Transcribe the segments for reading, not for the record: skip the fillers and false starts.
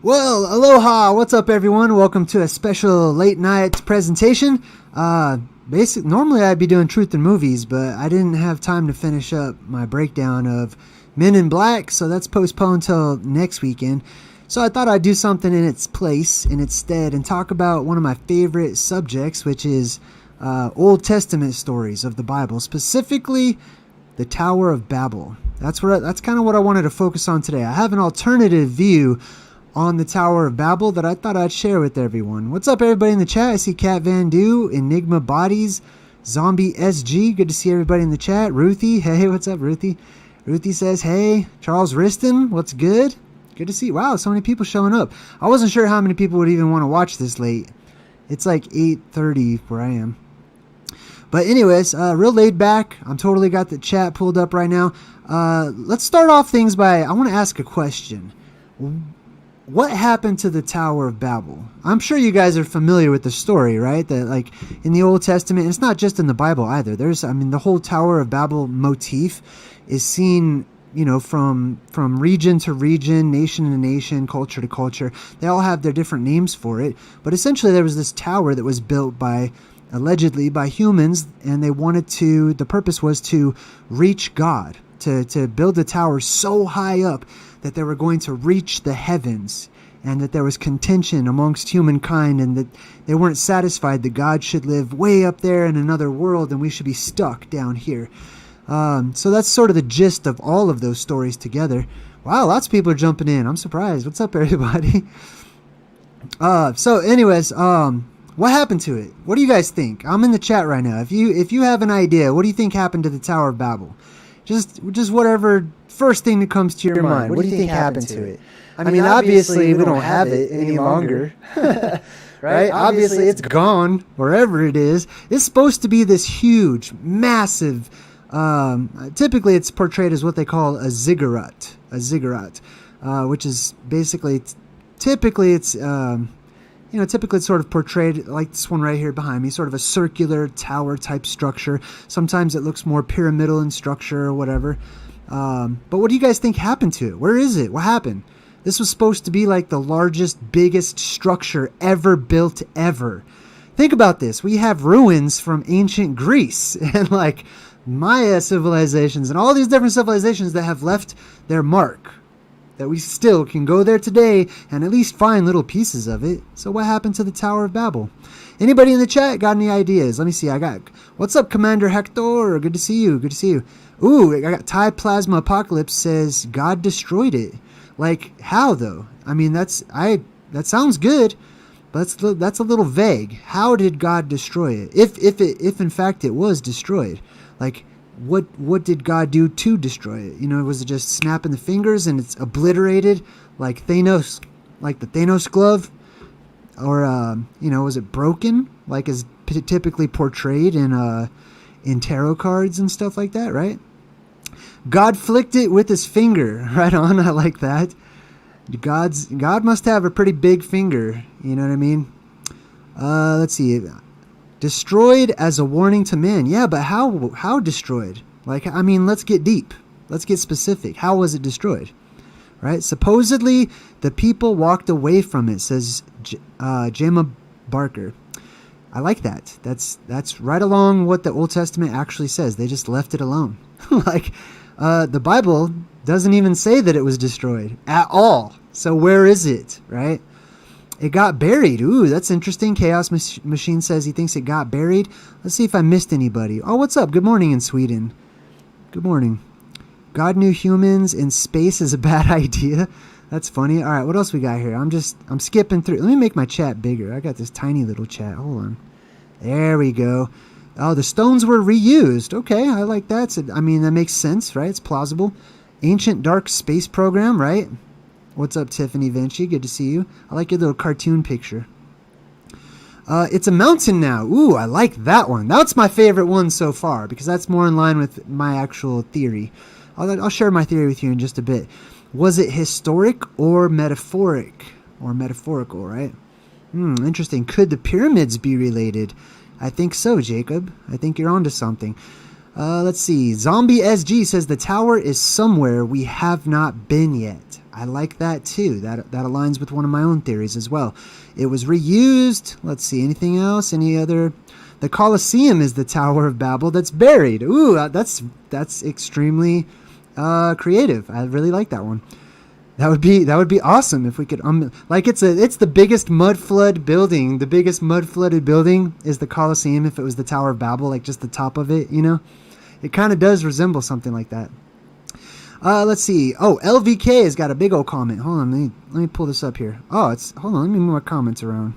Well, aloha! What's up, everyone? Welcome to a special late night presentation. Normally I'd be doing truth in movies, but I didn't have time to finish up my breakdown of Men in Black, so that's postponed till next weekend. So I thought I'd do something in its place, in its stead, and talk about one of my favorite subjects, which is Old Testament stories of the Bible, specifically the Tower of Babel. That's kind of what I wanted to focus on today. I have an alternative view on the Tower of Babel that I thought I'd share with everyone. What's up, everybody in the chat? I see Cat Van Do, Enigma Bodies, Zombie SG. Good to see everybody in the chat. Ruthie, hey, what's up, Ruthie? Ruthie says, hey. Charles Riston, what's good? Good to see. Wow, so many people showing up. I wasn't sure how many people would even want to watch this late. It's like 8:30 where I am. But anyways, real laid back. I'm totally got the chat pulled up right now. Let's start off things by, I want to ask a question. What happened to the Tower of Babel? I'm sure you guys are familiar with the story, right? That like in the Old Testament, it's not just in the Bible either. The whole Tower of Babel motif is seen, from region to region, nation to nation, culture to culture. They all have their different names for it. But essentially there was this tower that was built allegedly by humans, and the purpose was to reach God, to build a tower so high up that they were going to reach the heavens, and that there was contention amongst humankind, and that they weren't satisfied that God should live way up there in another world and we should be stuck down here. So that's sort of the gist of all of those stories together. Wow, lots of people are jumping in. I'm surprised. What's up, everybody? So anyways, what happened to it? What do you guys think? I'm in the chat right now. If you have an idea, what do you think happened to the Tower of Babel? Just whatever first thing that comes to your mind. What do you think happened to it? I mean, obviously we don't have it any longer. Right? Obviously it's gone wherever it is. It's supposed to be this huge, massive, typically it's portrayed as what they call a ziggurat, which is basically, typically it's sort of portrayed like this one right here behind me, sort of a circular tower type structure. Sometimes it looks more pyramidal in structure or whatever. But what do you guys think happened to it? Where is it? What happened? This was supposed to be like the largest, biggest structure ever built ever. Think about this. We have ruins from ancient Greece and like Maya civilizations and all these different civilizations that have left their mark, that we still can go there today and at least find little pieces of it. So what happened to the Tower of Babel? Anybody in the chat got any ideas? Let me see. What's up, Commander Hector? Good to see you. Good to see you. Ooh, I got Thai Plasma Apocalypse says God destroyed it. Like, how though? I mean, that sounds good, but that's a little vague. How did God destroy it? If in fact it was destroyed, like, what did God do to destroy it? Was it just snapping the fingers and it's obliterated like Thanos, like the Thanos glove? Or, was it broken like is typically portrayed in tarot cards and stuff like that, right? God flicked it with his finger. Right on, I like that. God must have a pretty big finger, you know what I mean? Let's see. Destroyed as a warning to men. Yeah, but how destroyed? Like, I mean, let's get deep. Let's get specific. How was it destroyed? Right? Supposedly, the people walked away from it, says Jema Barker. I like that. That's right along what the Old Testament actually says. They just left it alone. Like, the Bible doesn't even say that it was destroyed at all. So where is it, right? It got buried. Ooh, that's interesting. Chaos Machine says he thinks it got buried. Let's see if I missed anybody. Oh, what's up? Good morning in Sweden. Good morning. God knew humans in space is a bad idea. That's funny. All right, what else we got here? I'm skipping through. Let me make my chat bigger. I got this tiny little chat. Hold on. There we go. Oh, the stones were reused. Okay, I like that. So, I mean, that makes sense, right? It's plausible. Ancient Dark Space Program, right? What's up, Tiffany Vinci? Good to see you. I like your little cartoon picture. It's a mountain now. Ooh, I like that one. That's my favorite one so far because that's more in line with my actual theory. I'll share my theory with you in just a bit. Was it historic or metaphoric? Or metaphorical, right? Interesting. Could the pyramids be related? I think so, Jacob. I think you're onto something. Let's see. Zombie SG says the tower is somewhere we have not been yet. I like that too. That aligns with one of my own theories as well. It was reused. Let's see, anything else? Any other? The Colosseum is the Tower of Babel that's buried. Ooh, that's extremely creative. I really like that one. That would be awesome if we could like it's the biggest mud flood building. The biggest mud flooded building is the Colosseum. If it was the Tower of Babel, like just the top of it, it kind of does resemble something like that. Let's see. Oh, LVK has got a big old comment. Hold on, let me pull this up here. Oh, hold on. Let me move my comments around.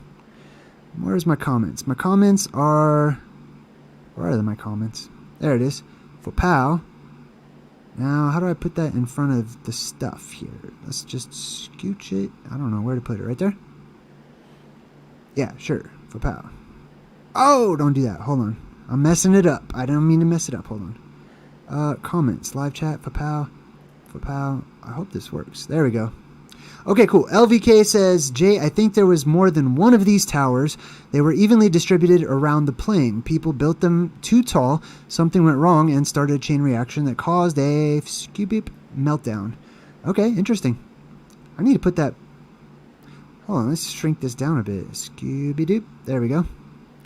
Where's my comments? My comments are... Where are my comments? There it is. For POW. Now, how do I put that in front of the stuff here? Let's just scooch it. I don't know where to put it. Right there? Yeah, sure. For POW. Oh, don't do that. Hold on. I'm messing it up. I don't mean to mess it up. Hold on. Comments. Live chat. For POW. For POW. I hope this works. There we go. Okay, cool. LVK says, Jay, I think there was more than one of these towers. They were evenly distributed around the plane. People built them too tall. Something went wrong and started a chain reaction that caused a meltdown. Okay, interesting. I need to put that... Hold on, let's shrink this down a bit. Scooby-Doop. There we go.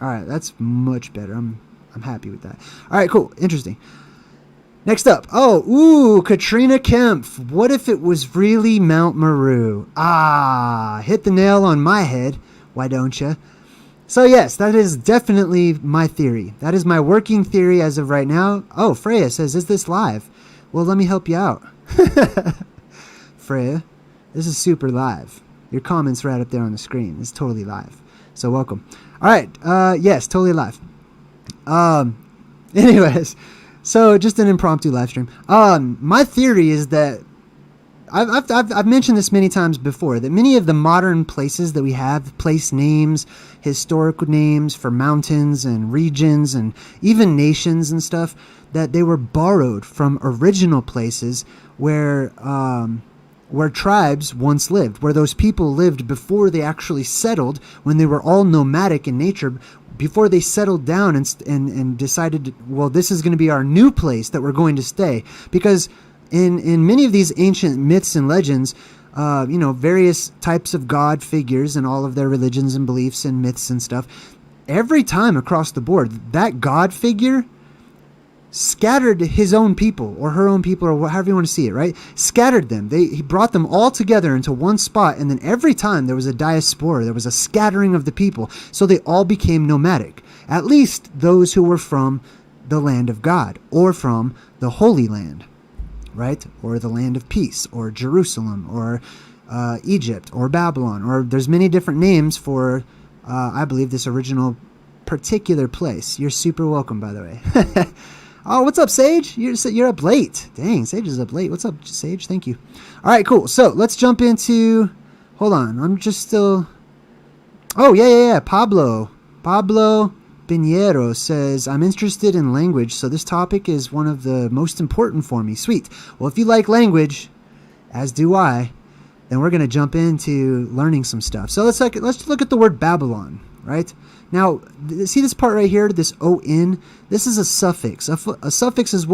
All right, that's much better. I'm happy with that. All right, cool. Interesting. Next up. Katrina Kempf. What if it was really Mount Meru? Hit the nail on my head. Why don't you? So yes, that is definitely my theory. That is my working theory as of right now. Oh, Freya says, is this live? Well, let me help you out. Freya, this is super live. Your comment's right up there on the screen. It's totally live. So welcome. All right. Yes, totally live. Anyways. So just an impromptu live stream. My theory is that I've mentioned this many times before, that many of the modern places that we have, place names, historic names for mountains and regions and even nations and stuff, that they were borrowed from original places where tribes once lived, where those people lived before they actually settled, when they were all nomadic in nature, before they settled down and decided, well, this is going to be our new place that we're going to stay. Because in many of these ancient myths and legends, various types of god figures and all of their religions and beliefs and myths and stuff, every time across the board, that god figure scattered his own people or her own people, or however you want to see it, right? Scattered them. He brought them all together into one spot, and then every time there was a diaspora, there was a scattering of the people, so they all became nomadic. At least those who were from the land of God, or from the Holy Land, right? Or the land of peace, or Jerusalem, or Egypt, or Babylon, or there's many different names for, I believe, this original particular place. You're super welcome, by the way. Oh, what's up, Sage? You're up late. Dang, Sage is up late. What's up, Sage? Thank you. All right, cool. So let's jump into... Hold on. I'm just still... Oh, yeah. Pablo Pinheiro says, I'm interested in language, so this topic is one of the most important for me. Sweet. Well, if you like language, as do I, then we're going to jump into learning some stuff. So let's look at the word Babylon, right? Now, see this part right here, this O-N? This is a suffix. A suffix is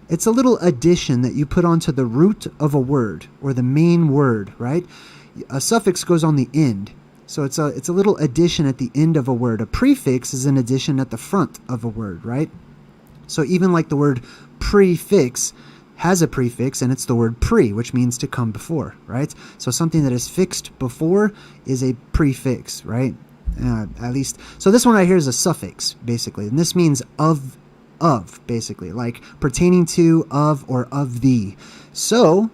it's a little addition that you put onto the root of a word, or the main word, right? A suffix goes on the end. So it's a little addition at the end of a word. A prefix is an addition at the front of a word, right? So even like the word prefix has a prefix, and it's the word pre, which means to come before, right? So something that is fixed before is a prefix, right? At least, so this one right here is a suffix, basically, and this means of, basically, like pertaining to, of, or of the. So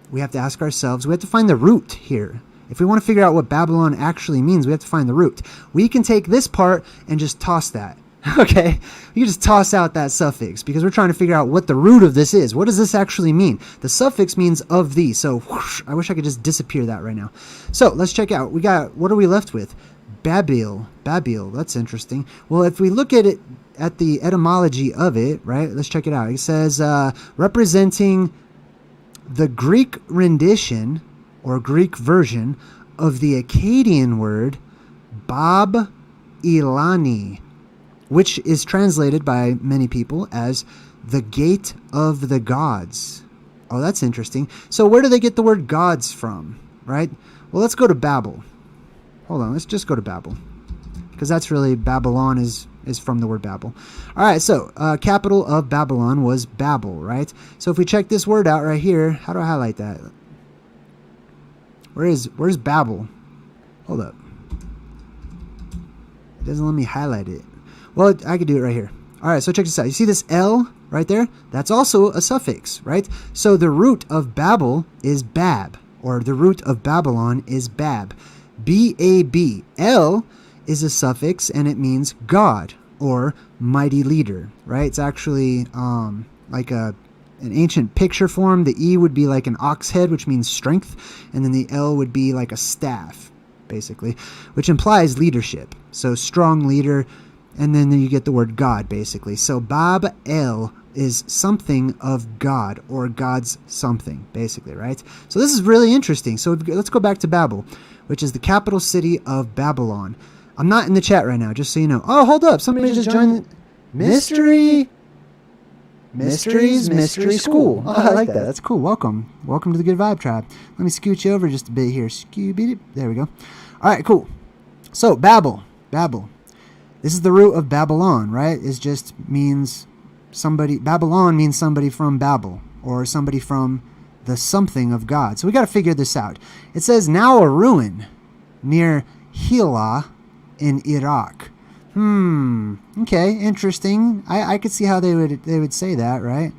we have to ask ourselves, we have to find the root here. If we want to figure out what Babylon actually means, we have to find the root. We can take this part and just toss that. Okay, you can just toss out that suffix, because we're trying to figure out what the root of this is. What does this actually mean? The suffix means of the. So whoosh, I wish I could just disappear that right now. So let's check out. What are we left with? Babel. That's interesting. Well, if we look at it, at the etymology of it, right? Let's check it out. It says representing the Greek rendition or Greek version of the Akkadian word Bab Ilani, which is translated by many people as the gate of the gods. Oh, that's interesting. So where do they get the word gods from, right? Well, let's go to Babel. Hold on, let's just go to Babel. Because that's really, Babylon is from the word Babel. All right, so capital of Babylon was Babel, right? So if we check this word out right here, how do I highlight that? Where's Babel? Hold up. It doesn't let me highlight it. Well, I could do it right here. All right, so check this out. You see this L right there? That's also a suffix, right? So the root of Babel is Bab, or the root of Babylon is Bab. B-A-B. L is a suffix, and it means God, or mighty leader, right? It's actually like an ancient picture form. The E would be like an ox head, which means strength, and then the L would be like a staff, basically, which implies leadership. So strong leader, and then you get the word God, basically. So Bab-El is something of God, or God's something, basically, right? So this is really interesting. So let's go back to Babel, which is the capital city of Babylon. I'm not in the chat right now, just so you know. Oh, hold up. Somebody just joined. Mystery School. Oh, I like that. That's cool. Welcome to the Good Vibe Tribe. Let me scoot you over just a bit here. There we go. All right, cool. So Babel. This is the root of Babylon, right? It just means somebody. Babylon means somebody from Babel, or somebody from the something of God. So we got to figure this out. It says now a ruin near Hila in Iraq. Okay, interesting. I could see how they would say that, right?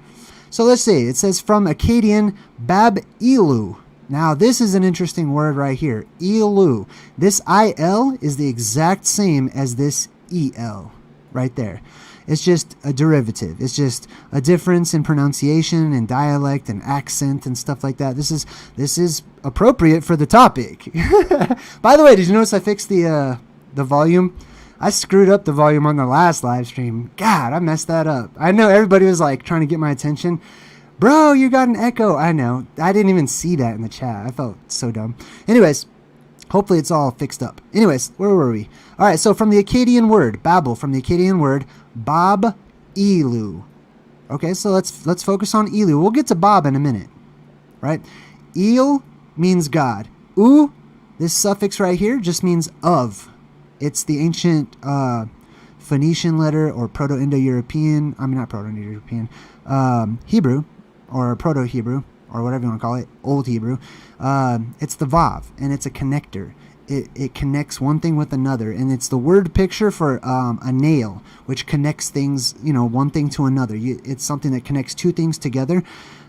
So let's see. It says from Akkadian Bab-Ilu. Now this is an interesting word right here. Ilu. This IL is the exact same as this EL right there. It's just a derivative. It's just a difference in pronunciation and dialect and accent and stuff like that. This is appropriate for the topic. By the way, did you notice I fixed the volume? I screwed up the volume on the last live stream. God, I messed that up. I know everybody was like trying to get my attention. Bro, you got an echo. I know. I didn't even see that in the chat. I felt so dumb. Anyways, hopefully it's all fixed up. Anyways, where were we? All right, so from the Akkadian word, Babel, from the Akkadian word, Bab-Ilu. Okay, so let's focus on Ilu. We'll get to Bob in a minute, right? Il means God. U, this suffix right here, just means of. It's the ancient Phoenician letter, or Proto-Indo-European, not Proto-Indo-European, Hebrew, or Proto-Hebrew, or whatever you want to call it, Old Hebrew. It's the Vav, and it's a connector. It connects one thing with another, and it's the word picture for a nail, which connects things, one thing to another. It's something that connects two things together.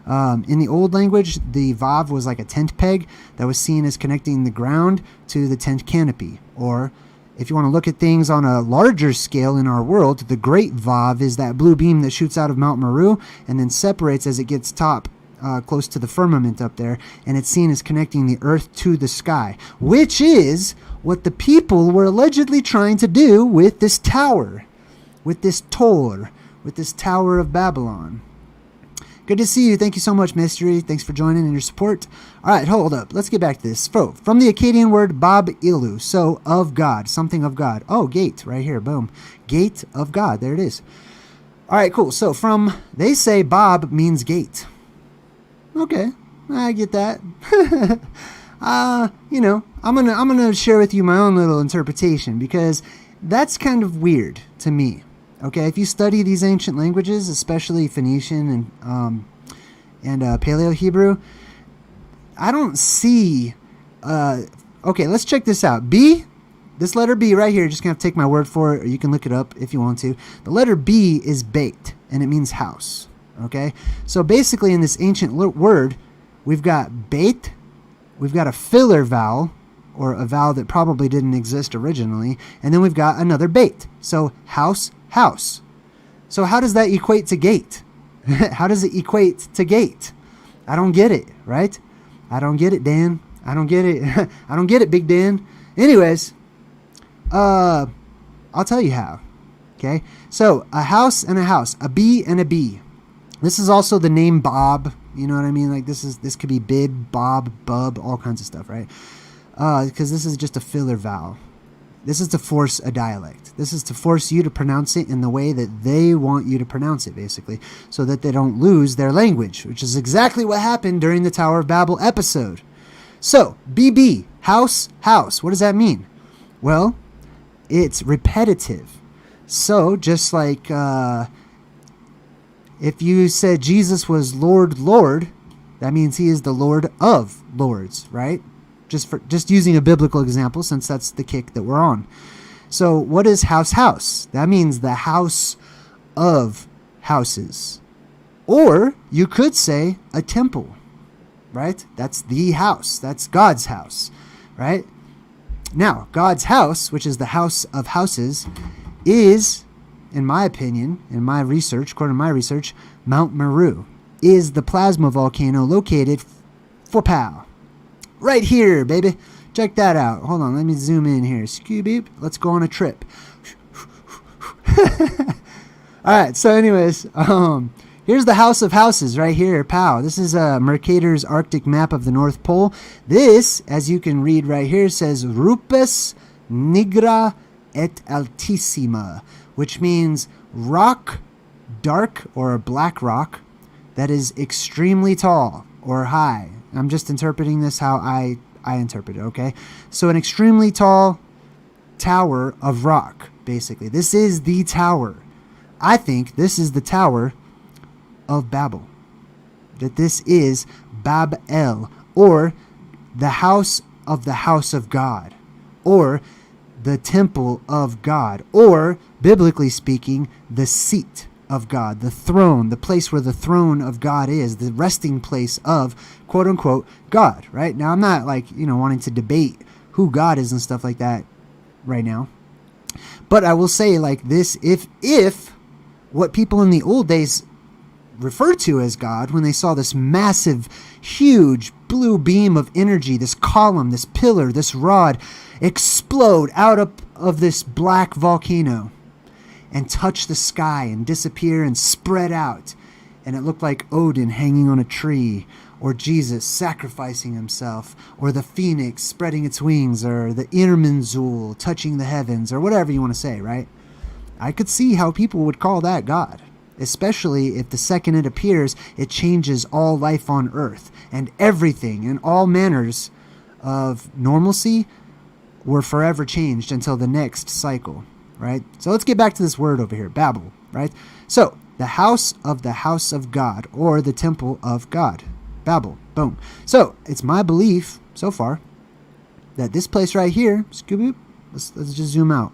In the old language, the Vav was like a tent peg that was seen as connecting the ground to the tent canopy. Or if you want to look at things on a larger scale in our world, the Great Vav is that blue beam that shoots out of Mount Meru and then separates as it gets close to the firmament up there, and it's seen as connecting the earth to the sky, which is what the people were allegedly trying to do with this tower, with this Tower of Babylon. Good to see you. Thank you so much, Mystery. Thanks for joining and your support. All right, hold up. Let's get back to this. From the Akkadian word Bab-Ilu, so of God, something of God. Oh, gate, right here. Boom. Gate of God. There it is. All right, cool. So they say Bob means gate. Okay, I get that. I'm gonna share with you my own little interpretation, because that's kind of weird to me. Okay, if you study these ancient languages, especially Phoenician and Paleo-Hebrew, I don't see... okay, let's check this out. B, this letter B right here, just going to take my word for it, or you can look it up if you want to. The letter B is bait, and it means house. Okay, so basically in this ancient word, we've got bait, we've got a filler vowel, or a vowel that probably didn't exist originally, and then we've got another bait. So house. So how does that equate to gate? How does it equate to gate? I don't get it, right? I don't get it, Dan. I don't get it. I don't get it, Big Dan. Anyways, I'll tell you how. Okay, so a house and a house, a B and a B. This is also the name Bob. You know what I mean? Like this could be Bib, Bob, Bub, all kinds of stuff, right? Because this is just a filler vowel. This is to force a dialect. This is to force you to pronounce it in the way that they want you to pronounce it, basically, so that they don't lose their language, which is exactly what happened during the Tower of Babel episode. So, BB, house, house. What does that mean? Well, it's repetitive. So, just like if you said Jesus was Lord, Lord, that means he is the Lord of Lords, right? Just using a biblical example, since that's the kick that we're on. So what is house, house? That means the house of houses. Or you could say a temple, right? That's the house. That's God's house, right? Now, God's house, which is the house of houses, is, in my opinion, in my research, according to my research, Mount Meru is the plasma volcano located right here, baby. Check that out. Hold on, let me zoom in here. Scooby, let's go on a trip. Alright, so anyways, here's the House of Houses right here. Pow. This is Mercator's Arctic map of the North Pole. This, as you can read right here, says Rupes Nigra et Altissima, which means rock, dark or black rock, that is extremely tall or high. I'm just interpreting this how I interpret it, okay? So an extremely tall tower of rock, basically. This is the tower. I think this is the Tower of Babel. That this is Babel, or the house of God, or the temple of God, or, biblically speaking, the seat of God, the throne, the place where the throne of God is, the resting place of, quote unquote, God, right? Now, I'm not wanting to debate who God is and stuff like that right now. But I will say like this, if what people in the old days referred to as God, when they saw this massive, huge blue beam of energy, this column, this pillar, this rod explode out of this black volcano and touch the sky and disappear and spread out, and it looked like Odin hanging on a tree, or Jesus sacrificing himself, or the phoenix spreading its wings, or the Irminsul touching the heavens, or whatever you want to say, right? I could see how people would call that God, especially if the second it appears, it changes all life on earth, and everything and all manners of normalcy were forever changed until the next cycle, right? So let's get back to this word over here, Babel, right? So the house of God, or the temple of God, Babel, boom. So it's my belief so far that this place right here, let's just zoom out.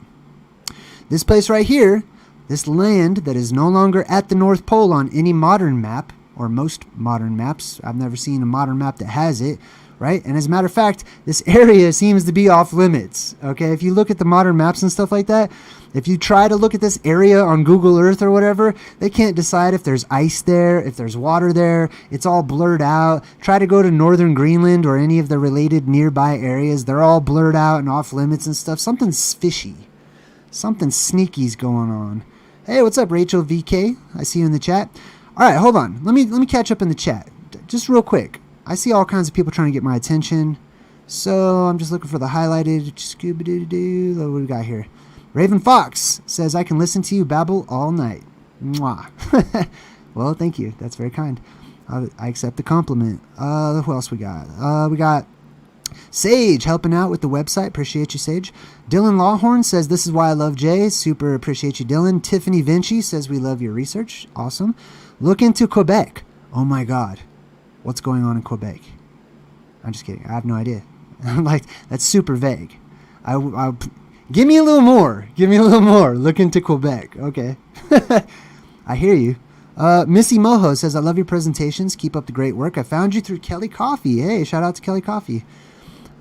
This place right here, this land that is no longer at the North Pole on any modern map, or most modern maps. I've never seen a modern map that has it, right? And as a matter of fact, this area seems to be off limits, okay? If you look at the modern maps and stuff like that, if you try to look at this area on Google Earth or whatever, they can't decide if there's ice there, if there's water there. It's all blurred out. Try to go to northern Greenland or any of the related nearby areas. They're all blurred out and off limits and stuff. Something's fishy. Something sneaky's going on. Hey, what's up, Rachel VK? I see you in the chat. All right, hold on. Let me catch up in the chat. Just real quick. I see all kinds of people trying to get my attention. So I'm just looking for the highlighted. Scooby-Doo. What do we got here? Raven Fox says, I can listen to you babble all night. Mwah. Well, thank you. That's very kind. I accept the compliment. Who else we got? We got Sage helping out with the website. Appreciate you, Sage. Dylan Lawhorn says, this is why I love Jay. Super appreciate you, Dylan. Tiffany Vinci says, we love your research. Awesome. Look into Quebec. Oh my God. What's going on in Quebec? I'm just kidding. I have no idea. Like, that's super vague. Give me a little more. Give me a little more. Look into Quebec. Okay. I hear you. Missy Moho says, I love your presentations. Keep up the great work. I found you through Kelly Coffee. Hey, shout out to Kelly Coffee.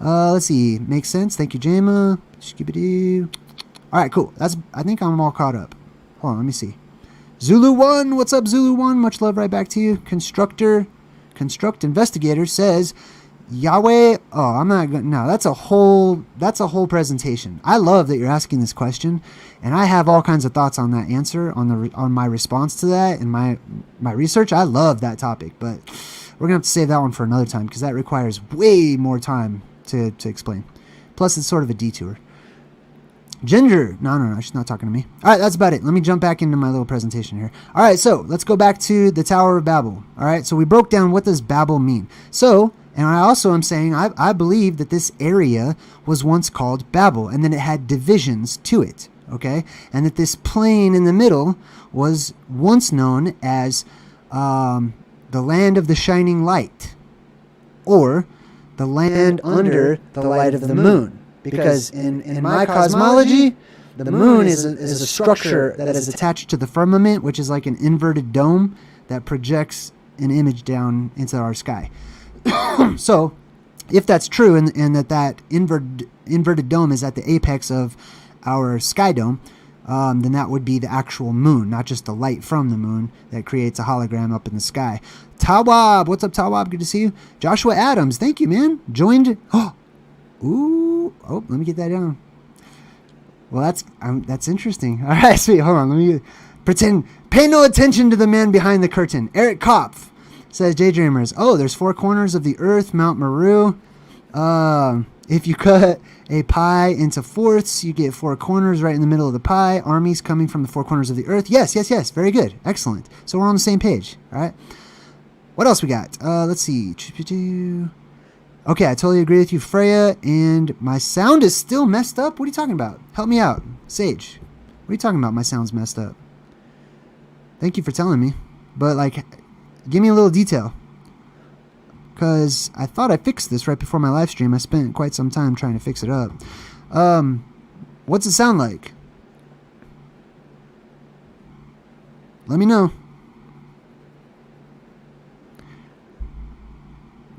Let's see. Makes sense. Thank you, Jama. Skibidoo. All right, cool. I think I'm all caught up. Hold on, let me see. Zulu1. What's up, Zulu1? Much love right back to you. Construct Investigator says, Yahweh. Oh, I'm not going to. No, that's a whole presentation. I love that you're asking this question, and I have all kinds of thoughts on that answer, on my response to that, and my research. I love that topic, but we're going to have to save that one for another time, because that requires way more time to explain. Plus, it's sort of a detour. Ginger. No, she's not talking to me. All right, that's about it. Let me jump back into my little presentation here. All right, so let's go back to the Tower of Babel. All right, so we broke down what does Babel mean. So, and I also am saying I believe that this area was once called Babel, and then it had divisions to it, okay? And that this plain in the middle was once known as the land of the shining light, or the land under the light of the moon. Because in my cosmology, the moon is a structure that is attached to the firmament, which is like an inverted dome that projects an image down into our sky. So, if that's true, and that inverted dome is at the apex of our sky dome, then that would be the actual moon, not just the light from the moon that creates a hologram up in the sky. Tawab, what's up, Tawab? Good to see you. Joshua Adams, thank you, man. Joined. Let me get that down. Well, that's interesting. All right, sweet. Hold on. Let me pretend. Pay no attention to the man behind the curtain. Eric Kopf says, JayDreamerZ. Oh, there's 4 corners of the earth, Mount Meru. If you cut a pie into fourths, you get 4 corners right in the middle of the pie. Armies coming from the 4 corners of the earth. Yes. Very good. Excellent. So we're on the same page. All right. What else we got? Let's see. Okay, I totally agree with you, Freya, and my sound is still messed up? What are you talking about? Help me out. Sage, what are you talking about? My sound's messed up. Thank you for telling me. But, like, give me a little detail. Because I thought I fixed this right before my live stream. I spent quite some time trying to fix it up. What's it sound like? Let me know.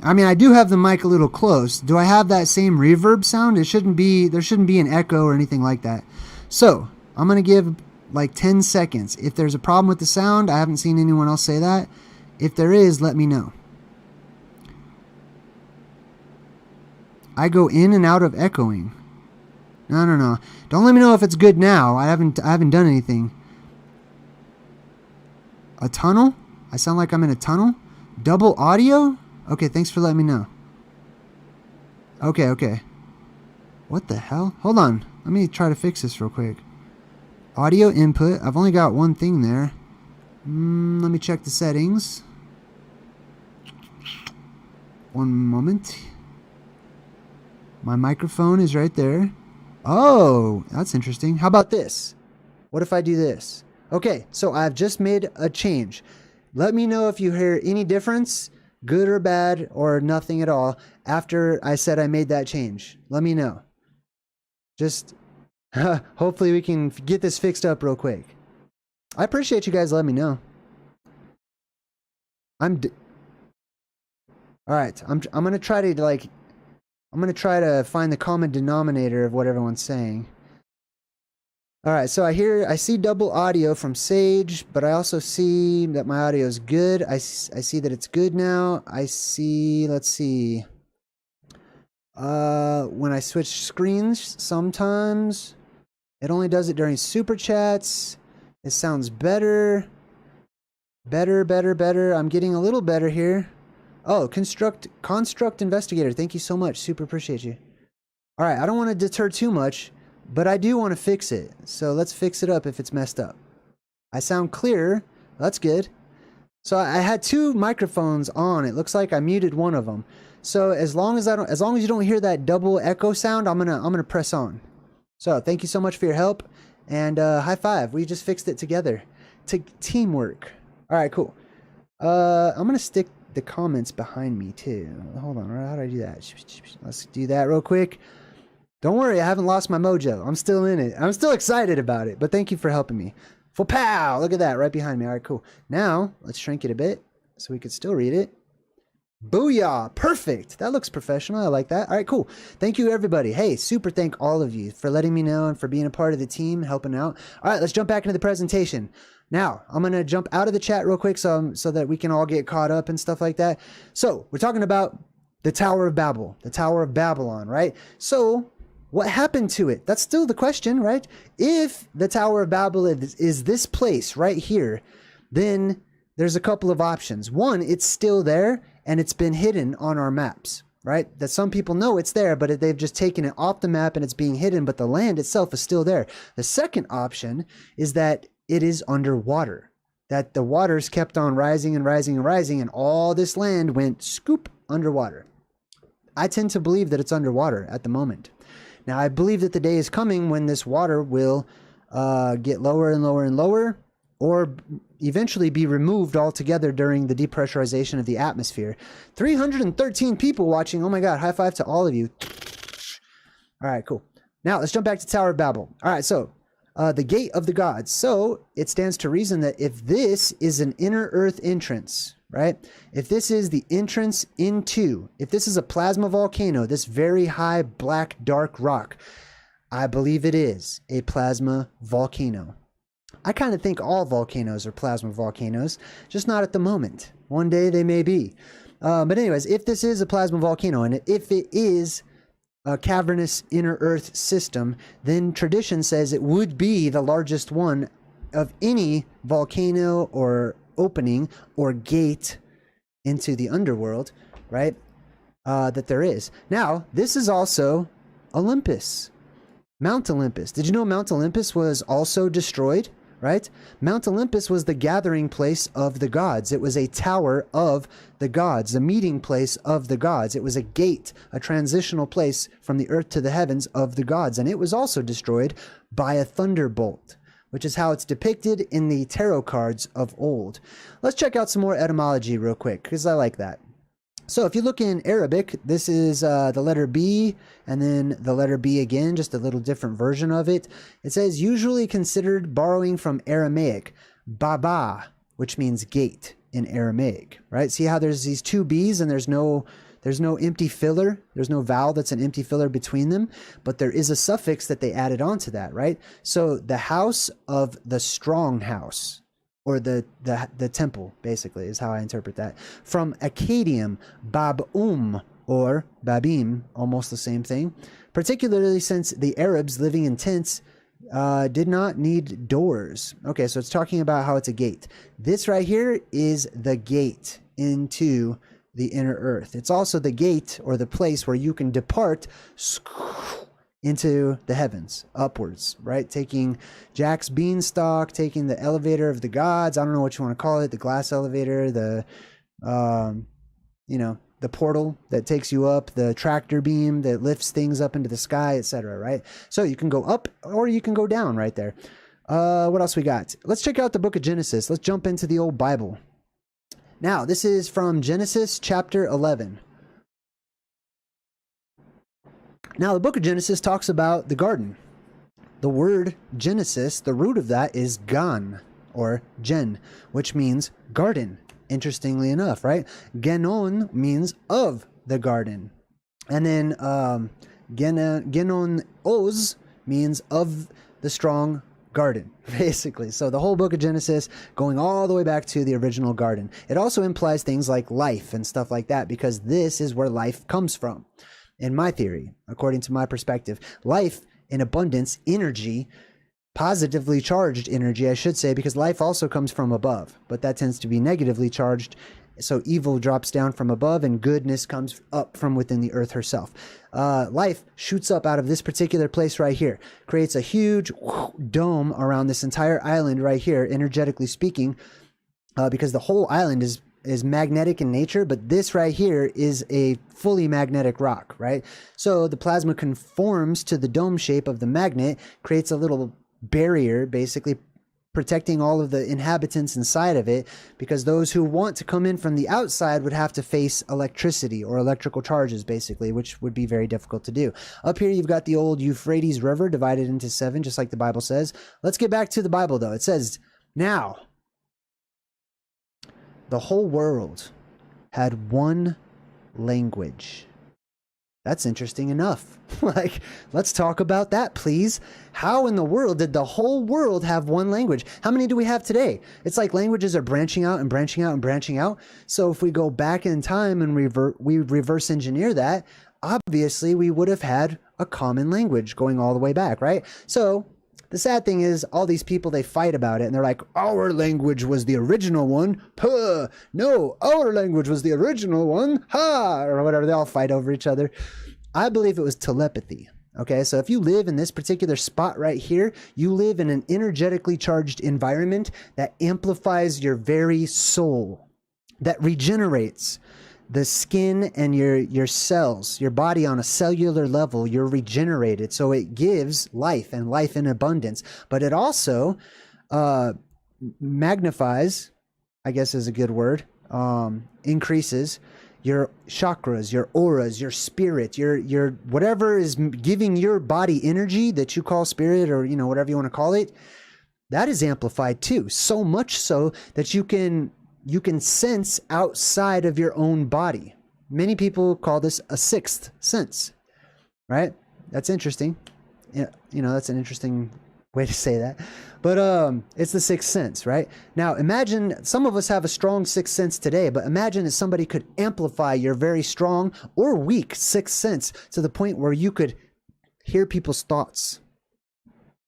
I mean, I do have the mic a little close. Do I have that same reverb sound? There shouldn't be an echo or anything like that. So, I'm going to give like 10 seconds. If there's a problem with the sound, I haven't seen anyone else say that. If there is, let me know. I go in and out of echoing. No. Don't let me know if it's good now. I haven't done anything. A tunnel? I sound like I'm in a tunnel? Double audio? Okay, thanks for letting me know. Okay. What the hell? Hold on. Let me try to fix this real quick. Audio input. I've only got one thing there. Let me check the settings. One moment. My microphone is right there. Oh, that's interesting. How about this? What if I do this? Okay, so I've just made a change. Let me know if you hear any difference, good or bad, or nothing at all, after I said I made that change. Let me know. Just hopefully we can get this fixed up real quick. I appreciate you guys letting me know. All right, I'm gonna try to find the common denominator of what everyone's saying. All right, so I see double audio from Sage, but I also see that my audio is good. I see that it's good now. I see, let's see. When I switch screens, sometimes it only does it during super chats. It sounds better. Better. I'm getting a little better here. Oh, Construct Investigator. Thank you so much. Super appreciate you. All right, I don't want to deter too much, but I do want to fix it. So let's fix it up if it's messed up. I sound clearer. That's good. So I had 2 microphones on. It looks like I muted one of them. So as long as you don't hear that double echo sound, I'm gonna press on. So thank you so much for your help, and high five. We just fixed it together. Teamwork. All right, cool. I'm gonna stick the comments behind me too. Hold on. How do I do that? Let's do that real quick. Don't worry, I haven't lost my mojo. I'm still in it. I'm still excited about it. But thank you for helping me. Full pow! Look at that right behind me. All right, cool. Now let's shrink it a bit so we can still read it. Booyah! Perfect. That looks professional. I like that. All right, cool. Thank you, everybody. Hey, super thank all of you for letting me know and for being a part of the team, helping out. All right, let's jump back into the presentation. Now, I'm going to jump out of the chat real quick so that we can all get caught up and stuff like that. So, we're talking about the Tower of Babel, the Tower of Babylon, right? So, what happened to it? That's still the question, right? If the Tower of Babel is this place right here, then there's a couple of options. One, it's still there and it's been hidden on our maps. right? That some people know it's there, but they've just taken it off the map and it's being hidden, but the land itself is still there. The second option is that it is underwater, that the waters kept on rising and rising and rising, and all this land went scoop underwater. I tend to believe that it's underwater at the moment. Now, I believe that the day is coming when this water will get lower and lower and lower, or eventually be removed altogether during the depressurization of the atmosphere. 313 people watching. Oh my God, high five to all of you. All right, cool. Now let's jump back to Tower of Babel. All right, so the gate of the gods. So it stands to reason that if this is an inner earth entrance, right? If this is the entrance into, if this is a plasma volcano, this very high black dark rock, I believe it is a plasma volcano. I kind of think all volcanoes are plasma volcanoes, just not at the moment. One day they may be. But anyways, if this is a plasma volcano, and if it is a cavernous inner earth system, then tradition says it would be the largest one of any volcano or opening or gate into the underworld, right? That there is. Now, this is also Olympus. Mount Olympus. Did you know Mount Olympus was also destroyed? Right? Mount Olympus was the gathering place of the gods. It was a tower of the gods, a meeting place of the gods. It was a gate, a transitional place from the earth to the heavens of the gods. And it was also destroyed by a thunderbolt, which is how it's depicted in the tarot cards of old. Let's check out some more etymology real quick, because I like that. So if you look in Arabic, this is the letter B and then the letter B again, just a little different version of it. It says usually considered borrowing from Aramaic, Baba, which means gate in Aramaic, right? See how there's these two B's and there's no empty filler. There's no vowel that's an empty filler between them, but there is a suffix that they added onto that, right? So the house of the strong house, or the temple, basically, is how I interpret that. From Akkadian, Bab-um, or Babim, almost the same thing, particularly since the Arabs living in tents did not need doors. Okay, so it's talking about how it's a gate. This right here is the gate into the inner earth. It's also the gate, or the place where you can depart into the heavens, upwards, right? Taking Jack's beanstalk, taking the elevator of the gods. I don't know what you want to call it. The glass elevator, the, the portal that takes you up, the tractor beam that lifts things up into the sky, etc., right? So you can go up or you can go down right there. What else we got? Let's check out the book of Genesis. Let's jump into the old Bible. Now, this is from Genesis chapter 11. Now, the book of Genesis talks about the garden. The word Genesis, the root of that is gan, or gen, which means garden. Interestingly enough, right? Genon means of the garden. And then genon oz means of the strong garden, basically. So the whole book of Genesis going all the way back to the original garden. It also implies things like life and stuff like that, because this is where life comes from. In my theory, according to my perspective, life in abundance, energy, positively charged energy, I should say, because life also comes from above, but that tends to be negatively charged. So evil drops down from above and goodness comes up from within the earth herself. Life shoots up out of this particular place right here, creates a huge dome around this entire island right here, energetically speaking, because the whole island is magnetic in nature, but this right here is a fully magnetic rock, right? So the plasma conforms to the dome shape of the magnet, creates a little barrier, basically protecting all of the inhabitants inside of it, because those who want to come in from the outside would have to face electricity or electrical charges, basically, which would be very difficult to do. Up here, you've got the old Euphrates River divided into 7, just like the Bible says. Let's get back to the Bible, though. It says, now, the whole world had one language. That's interesting enough. Like, let's talk about that, please. How in the world did the whole world have one language? How many do we have today? It's like languages are branching out and branching out and branching out. So if we go back in time and we reverse engineer that, obviously we would have had a common language going all the way back, right? So The sad thing is, all these people, they fight about it, and they're like, our language was the original one. Puh. No, our language was the original one. Ha! Or whatever. They all fight over each other. I believe it was telepathy. Okay, so if you live in this particular spot right here, you live in an energetically charged environment that amplifies your very soul, that regenerates the skin and your cells, your body on a cellular level. You're regenerated, so it gives life and life in abundance. But it also magnifies, I guess is a good word, increases your chakras, your auras, your spirit, your whatever is giving your body energy that you call spirit, or whatever you want to call it. That is amplified too, so much so that you can sense outside of your own body. Many people call this a sixth sense, right? That's interesting. That's an interesting way to say that. But it's the sixth sense, right? Now, imagine some of us have a strong sixth sense today, but imagine if somebody could amplify your very strong or weak sixth sense to the point where you could hear people's thoughts,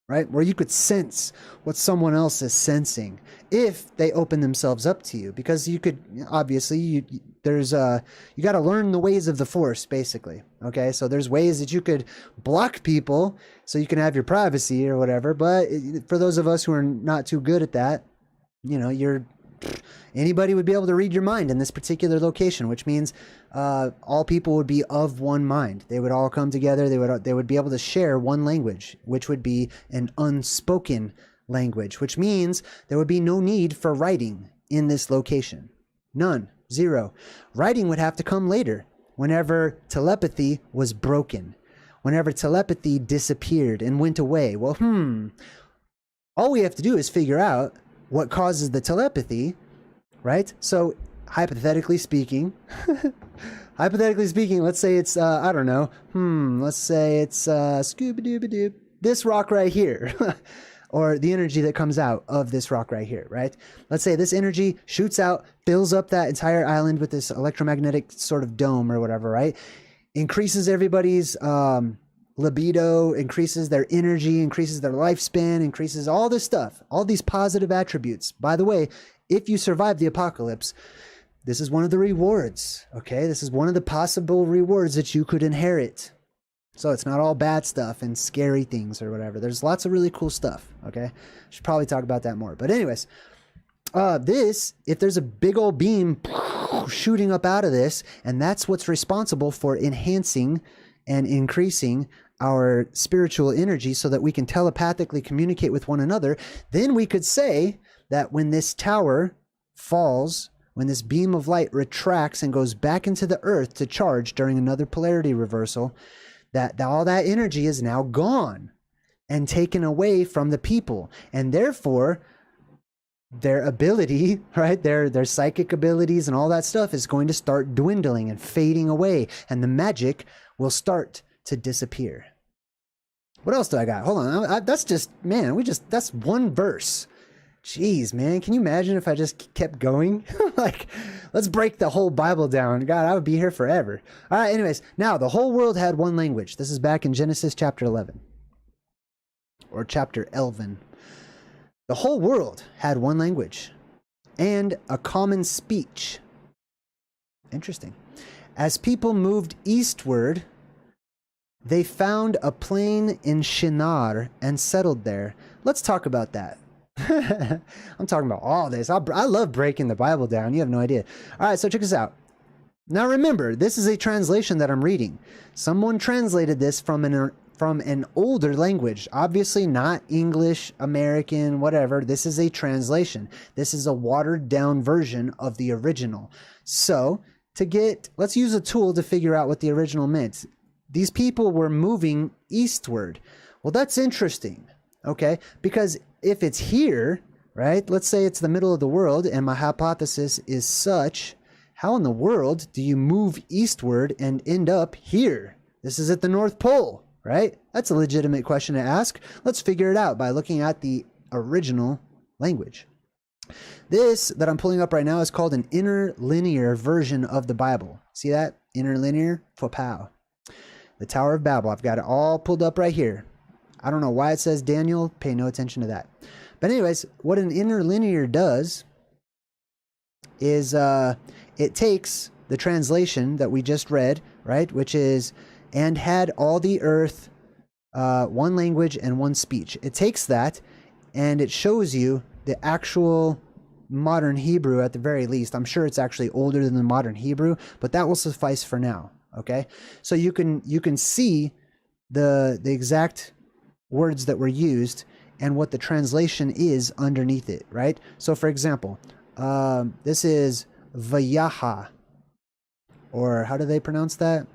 right? Where you could sense what someone else is sensing if they open themselves up to you. Because you could, obviously, you got to learn the ways of the Force, basically. Okay, so there's ways that you could block people so you can have your privacy or whatever. But for those of us who are not too good at that, anybody would be able to read your mind in this particular location, which means all people would be of one mind. They would all come together. They would be able to share one language, which would be an unspoken language, which means there would be no need for writing in this location. None. Zero. Writing would have to come later, whenever telepathy was broken, whenever telepathy disappeared and went away. Well, all we have to do is figure out what causes the telepathy, right? So hypothetically speaking, let's say it's, I don't know, let's say it's Scooby-Dooby-Doo, this rock right here. Or the energy that comes out of this rock right here, right? Let's say this energy shoots out, fills up that entire island with this electromagnetic sort of dome or whatever, right? Increases everybody's libido, increases their energy, increases their lifespan, increases all this stuff, all these positive attributes. By the way, if you survive the apocalypse, this is one of the rewards, okay? This is one of the possible rewards that you could inherit. So it's not all bad stuff and scary things or whatever. There's lots of really cool stuff, okay? Should probably talk about that more. But anyways, if there's a big old beam shooting up out of this, and that's what's responsible for enhancing and increasing our spiritual energy so that we can telepathically communicate with one another, then we could say that when this tower falls, when this beam of light retracts and goes back into the earth to charge during another polarity reversal, that all that energy is now gone and taken away from the people, and therefore their ability, right, their psychic abilities and all that stuff is going to start dwindling and fading away, and the magic will start to disappear. What else do I got? Hold on, that's one verse. Jeez, man, can you imagine if I just kept going? Like, let's break the whole Bible down. God, I would be here forever. All right, anyways, now the whole world had one language. This is back in Genesis chapter 11. Or chapter 11. The whole world had one language and a common speech. Interesting. As people moved eastward, they found a plain in Shinar and settled there. Let's talk about that. I'm talking about all this. I love breaking the Bible down. You have no idea. All right, so check this out. Now remember, this is a translation that I'm reading. Someone translated this from an older language. Obviously not English, American, whatever. This is a translation. This is a watered down version of the original. So let's use a tool to figure out what the original meant. These people were moving eastward. Well, that's interesting. Okay, because if it's here, right, let's say it's the middle of the world, and my hypothesis is such, how in the world do you move eastward and end up here? This is at the North Pole, right? That's a legitimate question to ask. Let's figure it out by looking at the original language. This that I'm pulling up right now is called an interlinear version of the Bible. See that? Interlinear? Fopow. The Tower of Babel. I've got it all pulled up right here. I don't know why it says Daniel. Pay no attention to that. But anyways, what an interlinear does is it takes the translation that we just read, right, which is, and had all the earth one language and one speech. It takes that and it shows you the actual modern Hebrew at the very least. I'm sure it's actually older than the modern Hebrew, but that will suffice for now. Okay, so you can see the exact words that were used and what the translation is underneath it, right? So for example, this is Vayaha, or how do they pronounce that?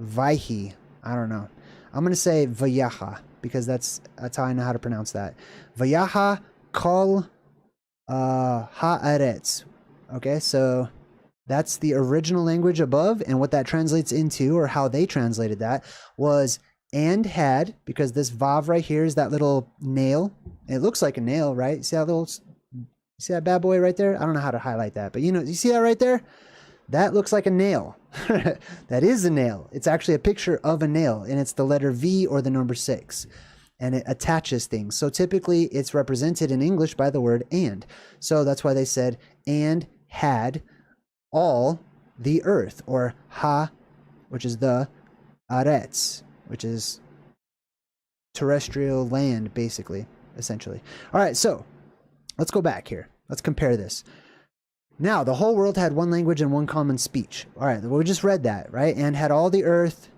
Vaihi. I don't know. I'm going to say Vayaha because that's how I know how to pronounce that. Vayaha kol haaretz. Okay, so that's the original language above, and what that translates into, or how they translated that, was and had, because this vav right here is that little nail. It looks like a nail, right? See that bad boy right there? I don't know how to highlight that, but you see that right there? That looks like a nail. That is a nail. It's actually a picture of a nail, and it's the letter V or the number 6. And it attaches things. So typically it's represented in English by the word and. So that's why they said, and had all the earth, or ha, which is the aretz, which is terrestrial land, basically, essentially. All right, so let's go back here. Let's compare this. Now, the whole world had one language and one common speech. All right, we just read that, right? And had all the earth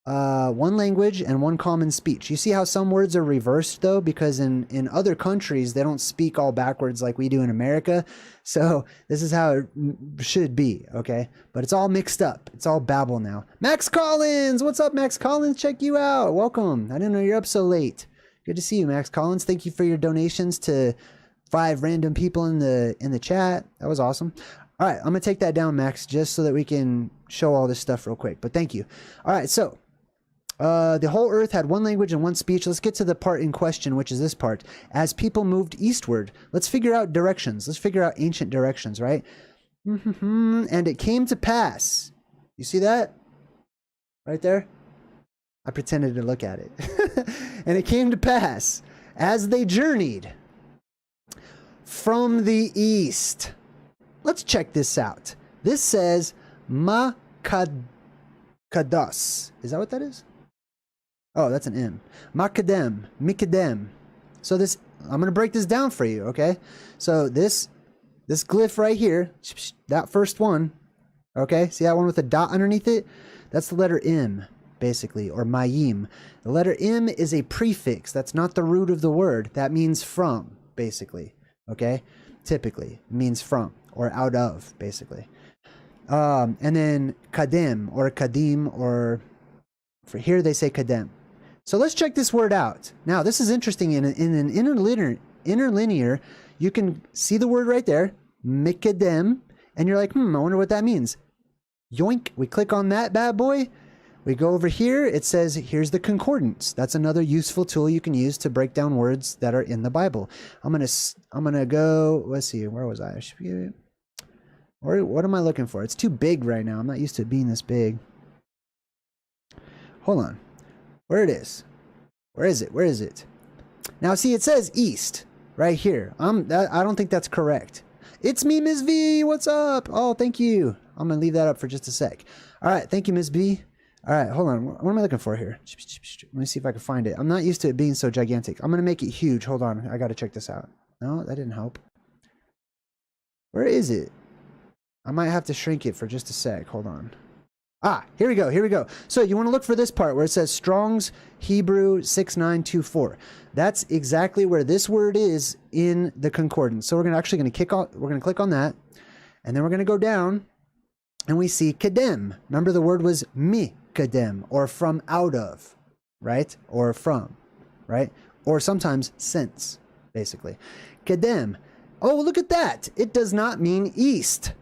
one language and one common speech. You see how some words are reversed, though? Because in other countries, they don't speak all backwards like we do in America. So this is how it should be, okay? But it's all mixed up. It's all Babel now. Max Collins! What's up, Max Collins? Check you out. Welcome. I didn't know you're up so late. Good to see you, Max Collins. Thank you for your donations to 5 random people in the chat. That was awesome. All right, I'm going to take that down, Max, just so that we can show all this stuff real quick. But thank you. All right, so the whole earth had one language and one speech. Let's get to the part in question, which is this part. As people moved eastward, let's figure out directions. Let's figure out ancient directions, right? And it came to pass. You see that? Right there? I pretended to look at it. And it came to pass, as they journeyed from the east. Let's check this out. This says Makadas. Is that what that is? Oh, that's an M. Makadem. Mikadem. So this, I'm going to break this down for you, okay? So this glyph right here, that first one, okay? See that one with a dot underneath it? That's the letter M, basically, or mayim. The letter M is a prefix. That's not the root of the word. That means from, basically, okay? Typically, it means from, or out of, basically. And then kadem, or kadim, or for here they say kadem. So let's check this word out. Now, this is interesting. In an interlinear, you can see the word right there, mikadem, and you're like, I wonder what that means. Yoink, we click on that bad boy. We go over here, it says, here's the concordance. That's another useful tool you can use to break down words that are in the Bible. I'm gonna go, let's see, where was I? What am I looking for? It's too big right now. I'm not used to it being this big. Hold on. Where it is? Where is it? Where is it? Now, see, it says east right here. I don't think that's correct. It's me, Ms. V. What's up? Oh, thank you. I'm going to leave that up for just a sec. All right. Thank you, Ms. B. All right. Hold on. What am I looking for here? Let me see if I can find it. I'm not used to it being so gigantic. I'm going to make it huge. Hold on. I got to check this out. No, that didn't help. Where is it? I might have to shrink it for just a sec. Hold on. Ah, here we go. Here we go. So you want to look for this part where it says Strong's Hebrew 6924. That's exactly where this word is in the concordance. So we're going to click on that, and then we're going to go down, and we see kadem. Remember, the word was mi kadem, or from out of, right? Or from, right? Or sometimes since, basically. Kadem. Oh, look at that. It does not mean east.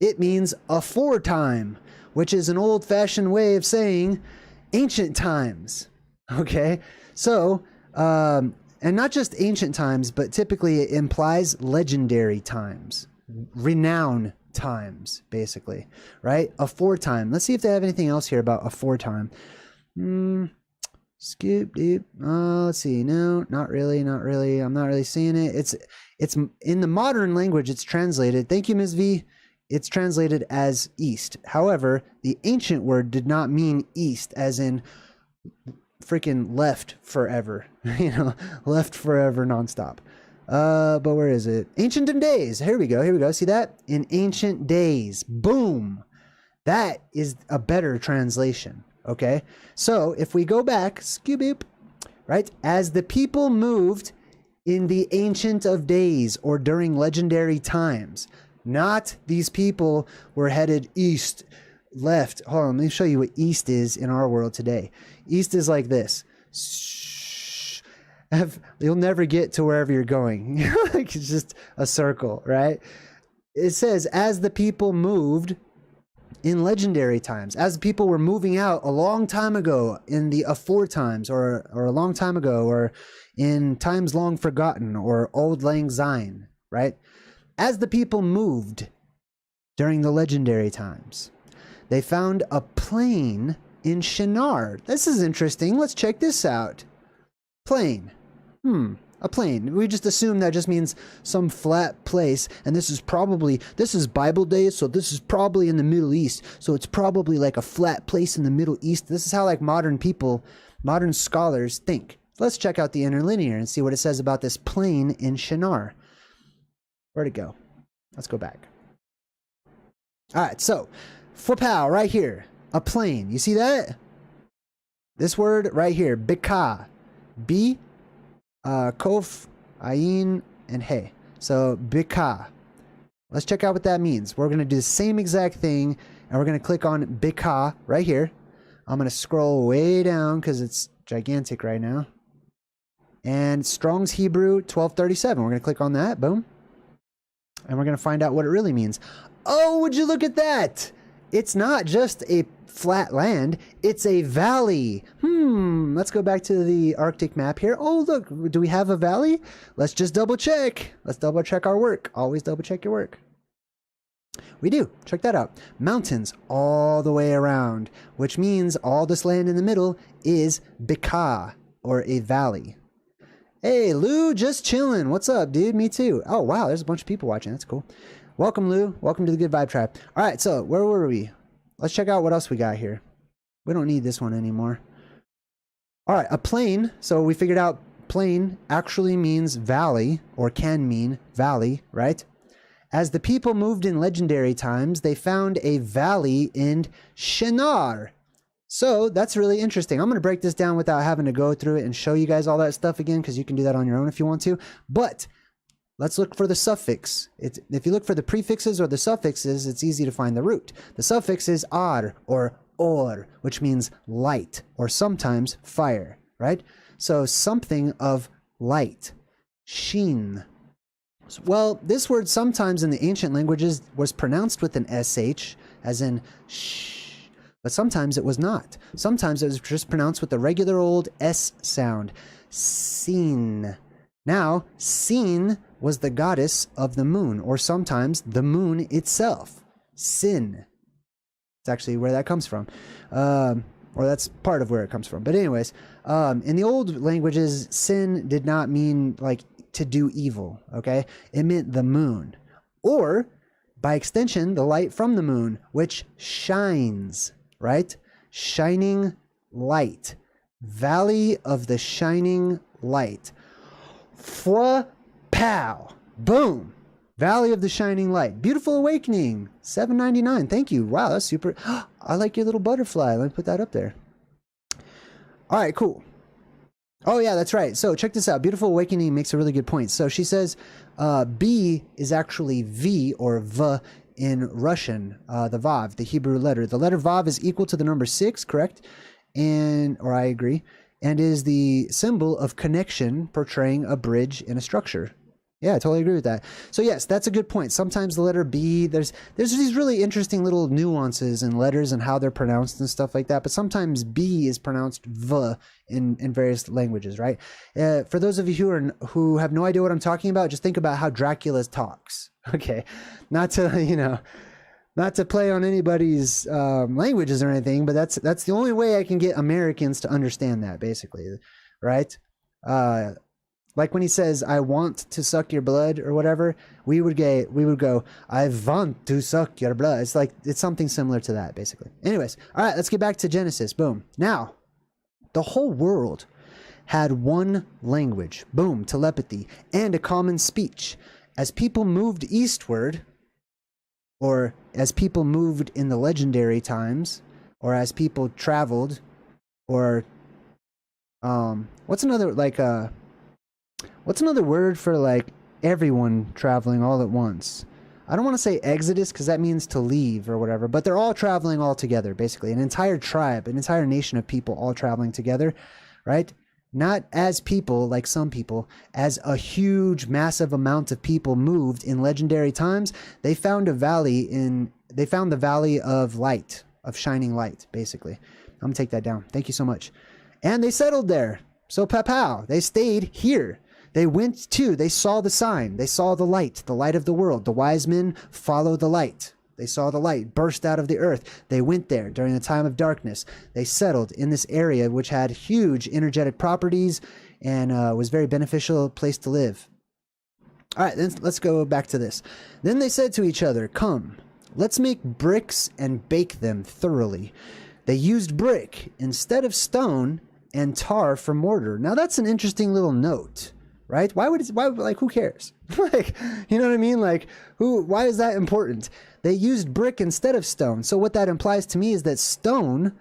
It means aforetime, which is an old-fashioned way of saying ancient times. Okay? So, and not just ancient times, but typically it implies legendary times, renown times, basically, right? Aforetime. Let's see if they have anything else here about aforetime. Skip deep. Let's see. No, not really. Not really. I'm not really seeing it. It's in the modern language. It's translated. Thank you, Ms. V. It's translated as east. However, the ancient word did not mean east, as in freaking left forever. You know, left forever, nonstop. But where is it? Ancient days. Here we go. Here we go. See that? In ancient days. Boom. That is a better translation. Okay, so if we go back, skip, right, as the people moved in the ancient of days or during legendary times, not these people were headed east, left. Hold on, let me show you what east is in our world today. East is like this. You'll never get to wherever you're going. Like it's just a circle, right? It says, as the people moved in legendary times, as people were moving out a long time ago in the afore times, or a long time ago, or in times long forgotten, or old lang syne, right? As the people moved during the legendary times, they found a plain in Shinar. This is interesting. Let's check this out. Plain. A plain. We just assume that just means some flat place, and this is Bible days, so this is probably in the Middle East, so it's probably like a flat place in the Middle East. This is how like modern scholars think. Let's check out the interlinear and see what it says about this plain in Shinar. Where'd it go? Let's go back. All right, so fopow right here, a plain. You see that? This word right here, bika, b. Kof, Ayin, and He. So, Bika. Let's check out what that means. We're going to do the same exact thing, and we're going to click on Bika right here. I'm going to scroll way down because it's gigantic right now. And Strong's Hebrew 1237. We're going to click on that. Boom. And we're going to find out what it really means. Oh, would you look at that? It's not just a flat land, it's a valley. Let's go back to the Arctic map here. Oh, look, do we have a valley? Let's just double check. Let's double check our work. Always double check your work. We do. Check that out. Mountains all the way around, which means all this land in the middle is Bika, or a valley. Hey, Lou, just chilling. What's up, dude? Me too. Oh, wow, there's a bunch of people watching. That's cool. Welcome, Lou. Welcome to the Good Vibe Tribe. All right, so where were we? Let's check out what else we got here. We don't need this one anymore. All right, a plain. So we figured out plain actually means valley, or can mean valley, right? As the people moved in legendary times, they found a valley in Shinar. So that's really interesting. I'm going to break this down without having to go through it and show you guys all that stuff again, because you can do that on your own if you want to. But let's look for the suffix. If you look for the prefixes or the suffixes, it's easy to find the root. The suffix is ar, or or, which means light, or sometimes fire, right? So something of light. Shin. Well, this word sometimes in the ancient languages was pronounced with an sh, as in shh, but sometimes it was not. Sometimes it was just pronounced with the regular old s sound. Sin. Now, Sin was the goddess of the moon, or sometimes the moon itself. Sin. It's actually where that comes from. Or that's part of where it comes from. But anyways, in the old languages, sin did not mean like to do evil, okay? It meant the moon. Or, by extension, the light from the moon, which shines, right? Shining light. Valley of the shining light. Fwa pow. Boom. Valley of the Shining Light. Beautiful Awakening. $7.99. Thank you. Wow, that's super. I like your little butterfly. Let me put that up there. All right, cool. Oh, yeah, that's right. So check this out. Beautiful Awakening makes a really good point. So she says B is actually V, or V in Russian, the Vav, the Hebrew letter. The letter Vav is equal to the number 6, correct? Or I agree. And is the symbol of connection, portraying a bridge in a structure. Yeah, I totally agree with that. So yes, that's a good point. Sometimes the letter B, there's these really interesting little nuances in letters and how they're pronounced and stuff like that. But sometimes B is pronounced V in various languages, right? For those of you who have no idea what I'm talking about, just think about how Dracula talks. Okay, not to not to play on anybody's languages or anything, but that's the only way I can get Americans to understand that, basically, right? Like when he says, "I want to suck your blood" or whatever, we would go, "I want to suck your blood." It's like, it's something similar to that, basically. Anyways, all right, let's get back to Genesis. Boom. Now, the whole world had one language, boom, telepathy, and a common speech. As people moved eastward, or as people moved in the legendary times, or as people traveled, or what's another word for like everyone traveling all at once? I don't want to say exodus because that means to leave or whatever, but they're all traveling all together, basically. An entire tribe, an entire nation of people all traveling together, right? Not as people, like some people, as a huge, massive amount of people moved in legendary times. They found the valley of light, of shining light, basically. I'm going to take that down. Thank you so much. And they settled there. So pow, they stayed here. They saw the sign. They saw the light of the world. The wise men followed the light. They saw the light burst out of the earth. They went there during the time of darkness. They settled in this area, which had huge energetic properties and was very beneficial place to live. All right, then let's go back to this. Then they said to each other, "Come, let's make bricks and bake them thoroughly." They used brick instead of stone and tar for mortar. Now that's an interesting little note. Right? Why, like, who cares? Like, you know what I mean? Like, why is that important? They used brick instead of stone. So what that implies to me is that stone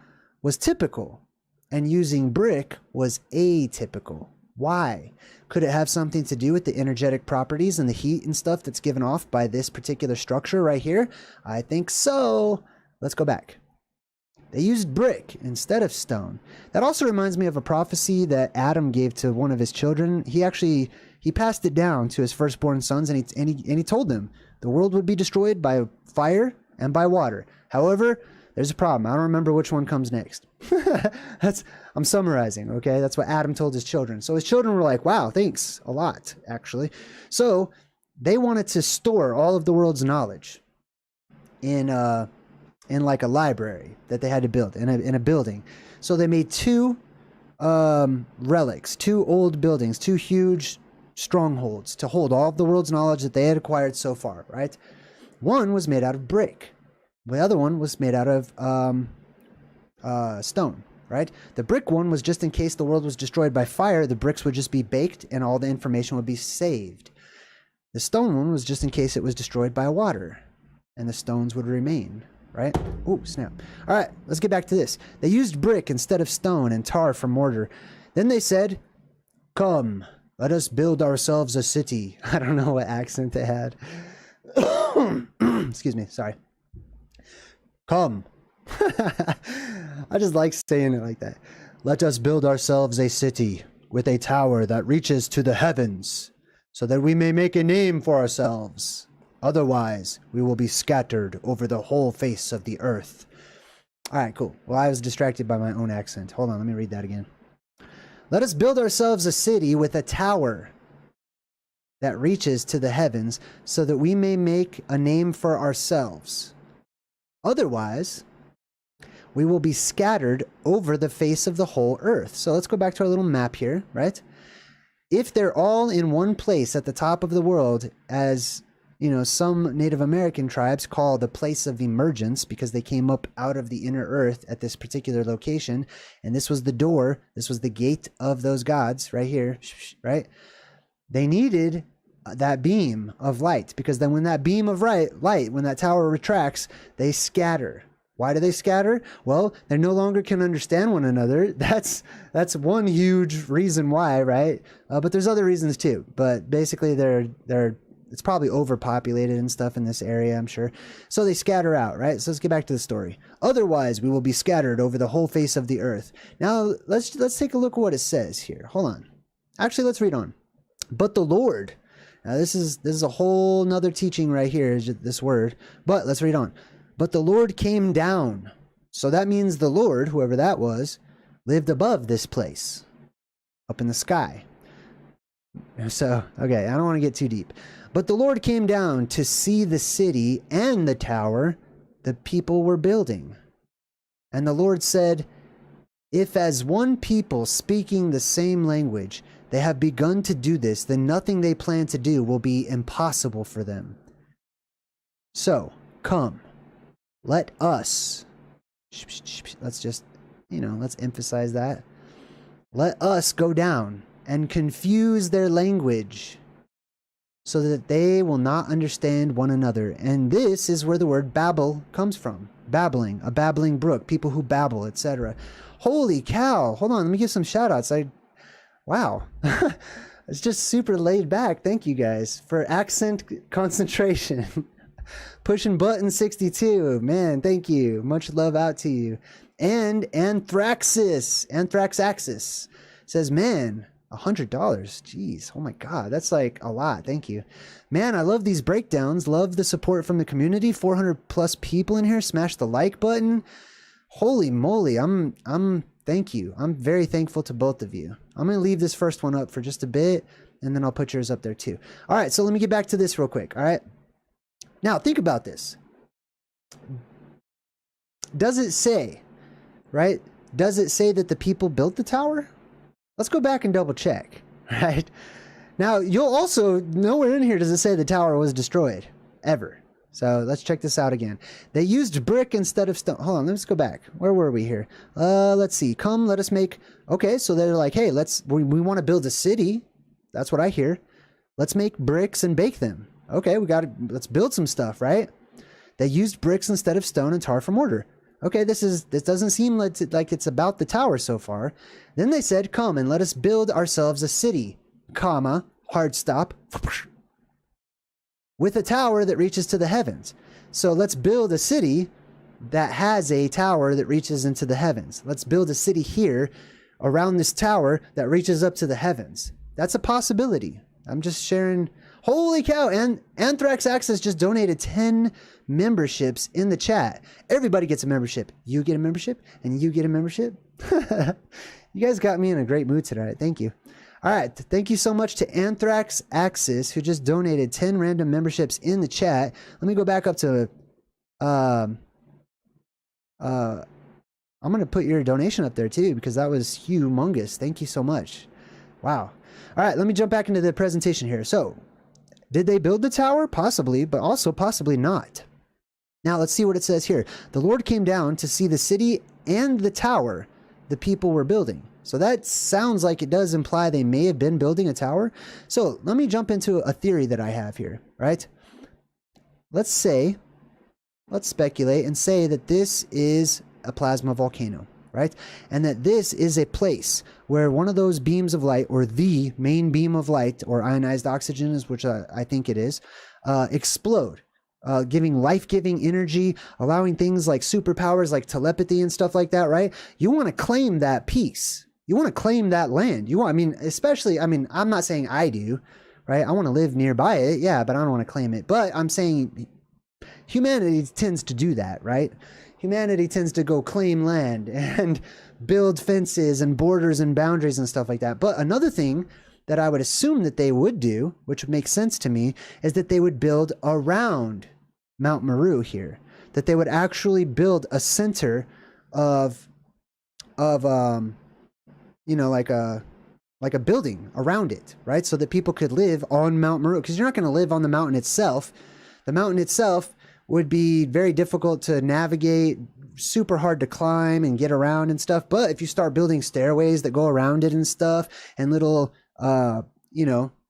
was typical and using brick was atypical. Why? Could it have something to do with the energetic properties and the heat and stuff that's given off by this particular structure right here? I think so. Let's go back. They used brick instead of stone. That also reminds me of a prophecy that Adam gave to one of his children. He passed it down to his firstborn sons, and he told them the world would be destroyed by fire and by water. However, there's a problem. I don't remember which one comes next. I'm summarizing, okay? That's what Adam told his children. So his children were like, "Wow, thanks a lot, actually." So they wanted to store all of the world's knowledge in like a library that they had to build in a building. So they made two relics, two old buildings, two huge strongholds to hold all of the world's knowledge that they had acquired so far, right? One was made out of brick. The other one was made out of stone, right? The brick one was just in case the world was destroyed by fire, the bricks would just be baked and all the information would be saved. The stone one was just in case it was destroyed by water and the stones would remain. Right? Oh, snap. All right, let's get back to this. They used brick instead of stone and tar for mortar. Then they said, "Come, let us build ourselves a city." I don't know what accent they had. Excuse me, sorry. Come. I just like saying it like that. "Let us build ourselves a city with a tower that reaches to the heavens, so that we may make a name for ourselves. Otherwise, we will be scattered over the whole face of the earth." All right, cool. Well, I was distracted by my own accent. Hold on, let me read that again. "Let us build ourselves a city with a tower that reaches to the heavens, so that we may make a name for ourselves. Otherwise, we will be scattered over the face of the whole earth." So let's go back to our little map here, right? If they're all in one place at the top of the world, as you know, some Native American tribes call the place of emergence because they came up out of the inner earth at this particular location. And this was the door. This was the gate of those gods right here, right? They needed that beam of light because then when that beam of light, when that tower retracts, they scatter. Why do they scatter? Well, they no longer can understand one another. That's one huge reason why, right? But there's other reasons too. But basically, it's probably overpopulated and stuff in this area, I'm sure. So they scatter out, right? So let's get back to the story. "Otherwise, we will be scattered over the whole face of the earth." Now, let's take a look at what it says here. Hold on. Actually, let's read on. "But the Lord." Now, this is a whole nother teaching right here, this word. But let's read on. "But the Lord came down." So that means the Lord, whoever that was, lived above this place, up in the sky. So, okay, I don't want to get too deep. "But the Lord came down to see the city and the tower the people were building. And the Lord said, if as one people speaking the same language, they have begun to do this, then nothing they plan to do will be impossible for them. So, come, let us, let's just, let's emphasize that. Let us go down and confuse their language so that they will not understand one another. And this is where the word Babel comes from. Babbling, a babbling brook, people who babble, etc. Holy cow. Hold on, let me give some shout outs. Wow. It's just super laid back. Thank you guys for accent concentration. Pushing button 62. Man, thank you. Much love out to you. And Anthraxis says, man, $100. Jeez. Oh my God. That's like a lot. Thank you. Man, I love these breakdowns. Love the support from the community. 400 plus people in here. Smash the like button. Holy moly. Thank you. I'm very thankful to both of you. I'm going to leave this first one up for just a bit, and then I'll put yours up there too. All right. So let me get back to this real quick. All right. Now think about this. Does it say, right? Does it say that the people built the tower? Let's go back and double check, right? Now, you'll also, nowhere in here does it say the tower was destroyed, ever. So let's check this out again. They used brick instead of stone. Hold on, let's go back. Where were we here? Let's see. Come, let us make, okay, so they're like, hey, we want to build a city. That's what I hear. Let's make bricks and bake them. Okay, let's build some stuff, right? They used bricks instead of stone and tar for mortar. Okay, this doesn't seem like it's about the tower so far. Then they said, come and let us build ourselves a city, comma, hard stop, with a tower that reaches to the heavens. So let's build a city that has a tower that reaches into the heavens. Let's build a city here around this tower that reaches up to the heavens. That's a possibility. I'm just sharing. Holy cow. And Anthrax Access just donated 10 memberships in the chat. Everybody gets a membership. You get a membership and you get a membership. You guys got me in a great mood tonight. Thank you. All right. Thank you so much to Anthrax Axis, who just donated 10 random memberships in the chat. Let me go back up to, I'm going to put your donation up there too, because that was humongous. Thank you so much. Wow. All right. Let me jump back into the presentation here. So, did they build the tower? Possibly, but also possibly not. Now let's see what it says here. The Lord came down to see the city and the tower the people were building. So that sounds like it does imply they may have been building a tower. So let me jump into a theory that I have here, right? Let's speculate and say that this is a plasma volcano, right? And that this is a place where one of those beams of light, or the main beam of light, or ionized oxygen is, which I think it is, explode, giving life-giving energy, allowing things like superpowers like telepathy and stuff like that, right? You want to claim that piece. You want to claim that land. I'm not saying I do, right? I want to live nearby it, yeah, but I don't want to claim it. But I'm saying humanity tends to do that, right? Humanity tends to go claim land and build fences and borders and boundaries and stuff like that. But another thing that I would assume that they would do, which would make sense to me, is that they would build around Mount Meru here. That they would actually build a center of like a building around it, right? So that people could live on Mount Meru, because you're not going to live on the mountain itself. The mountain itself would be very difficult to navigate, super hard to climb and get around and stuff. But if you start building stairways that go around it and stuff, and little,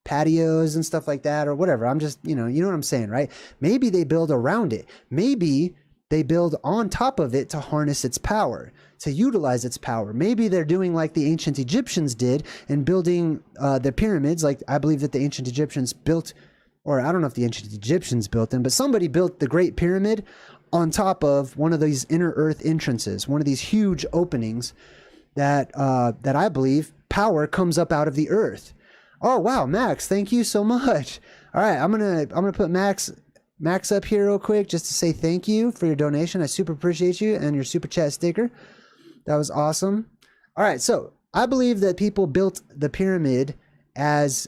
patios and stuff like that, or whatever, I'm just, you know what I'm saying, right? Maybe they build around it. Maybe they build on top of it to harness its power, to utilize its power. Maybe they're doing like the ancient Egyptians did and building the pyramids. Like I believe that the ancient Egyptians built, or I don't know if the ancient Egyptians built them, but somebody built the Great Pyramid on top of one of these inner earth entrances, one of these huge openings that I believe power comes up out of the earth. Oh wow, Max, thank you so much. All right, I'm gonna put Max up here real quick just to say thank you for your donation. I super appreciate you and your super chat sticker. That was awesome. All right, so I believe that people built the pyramid as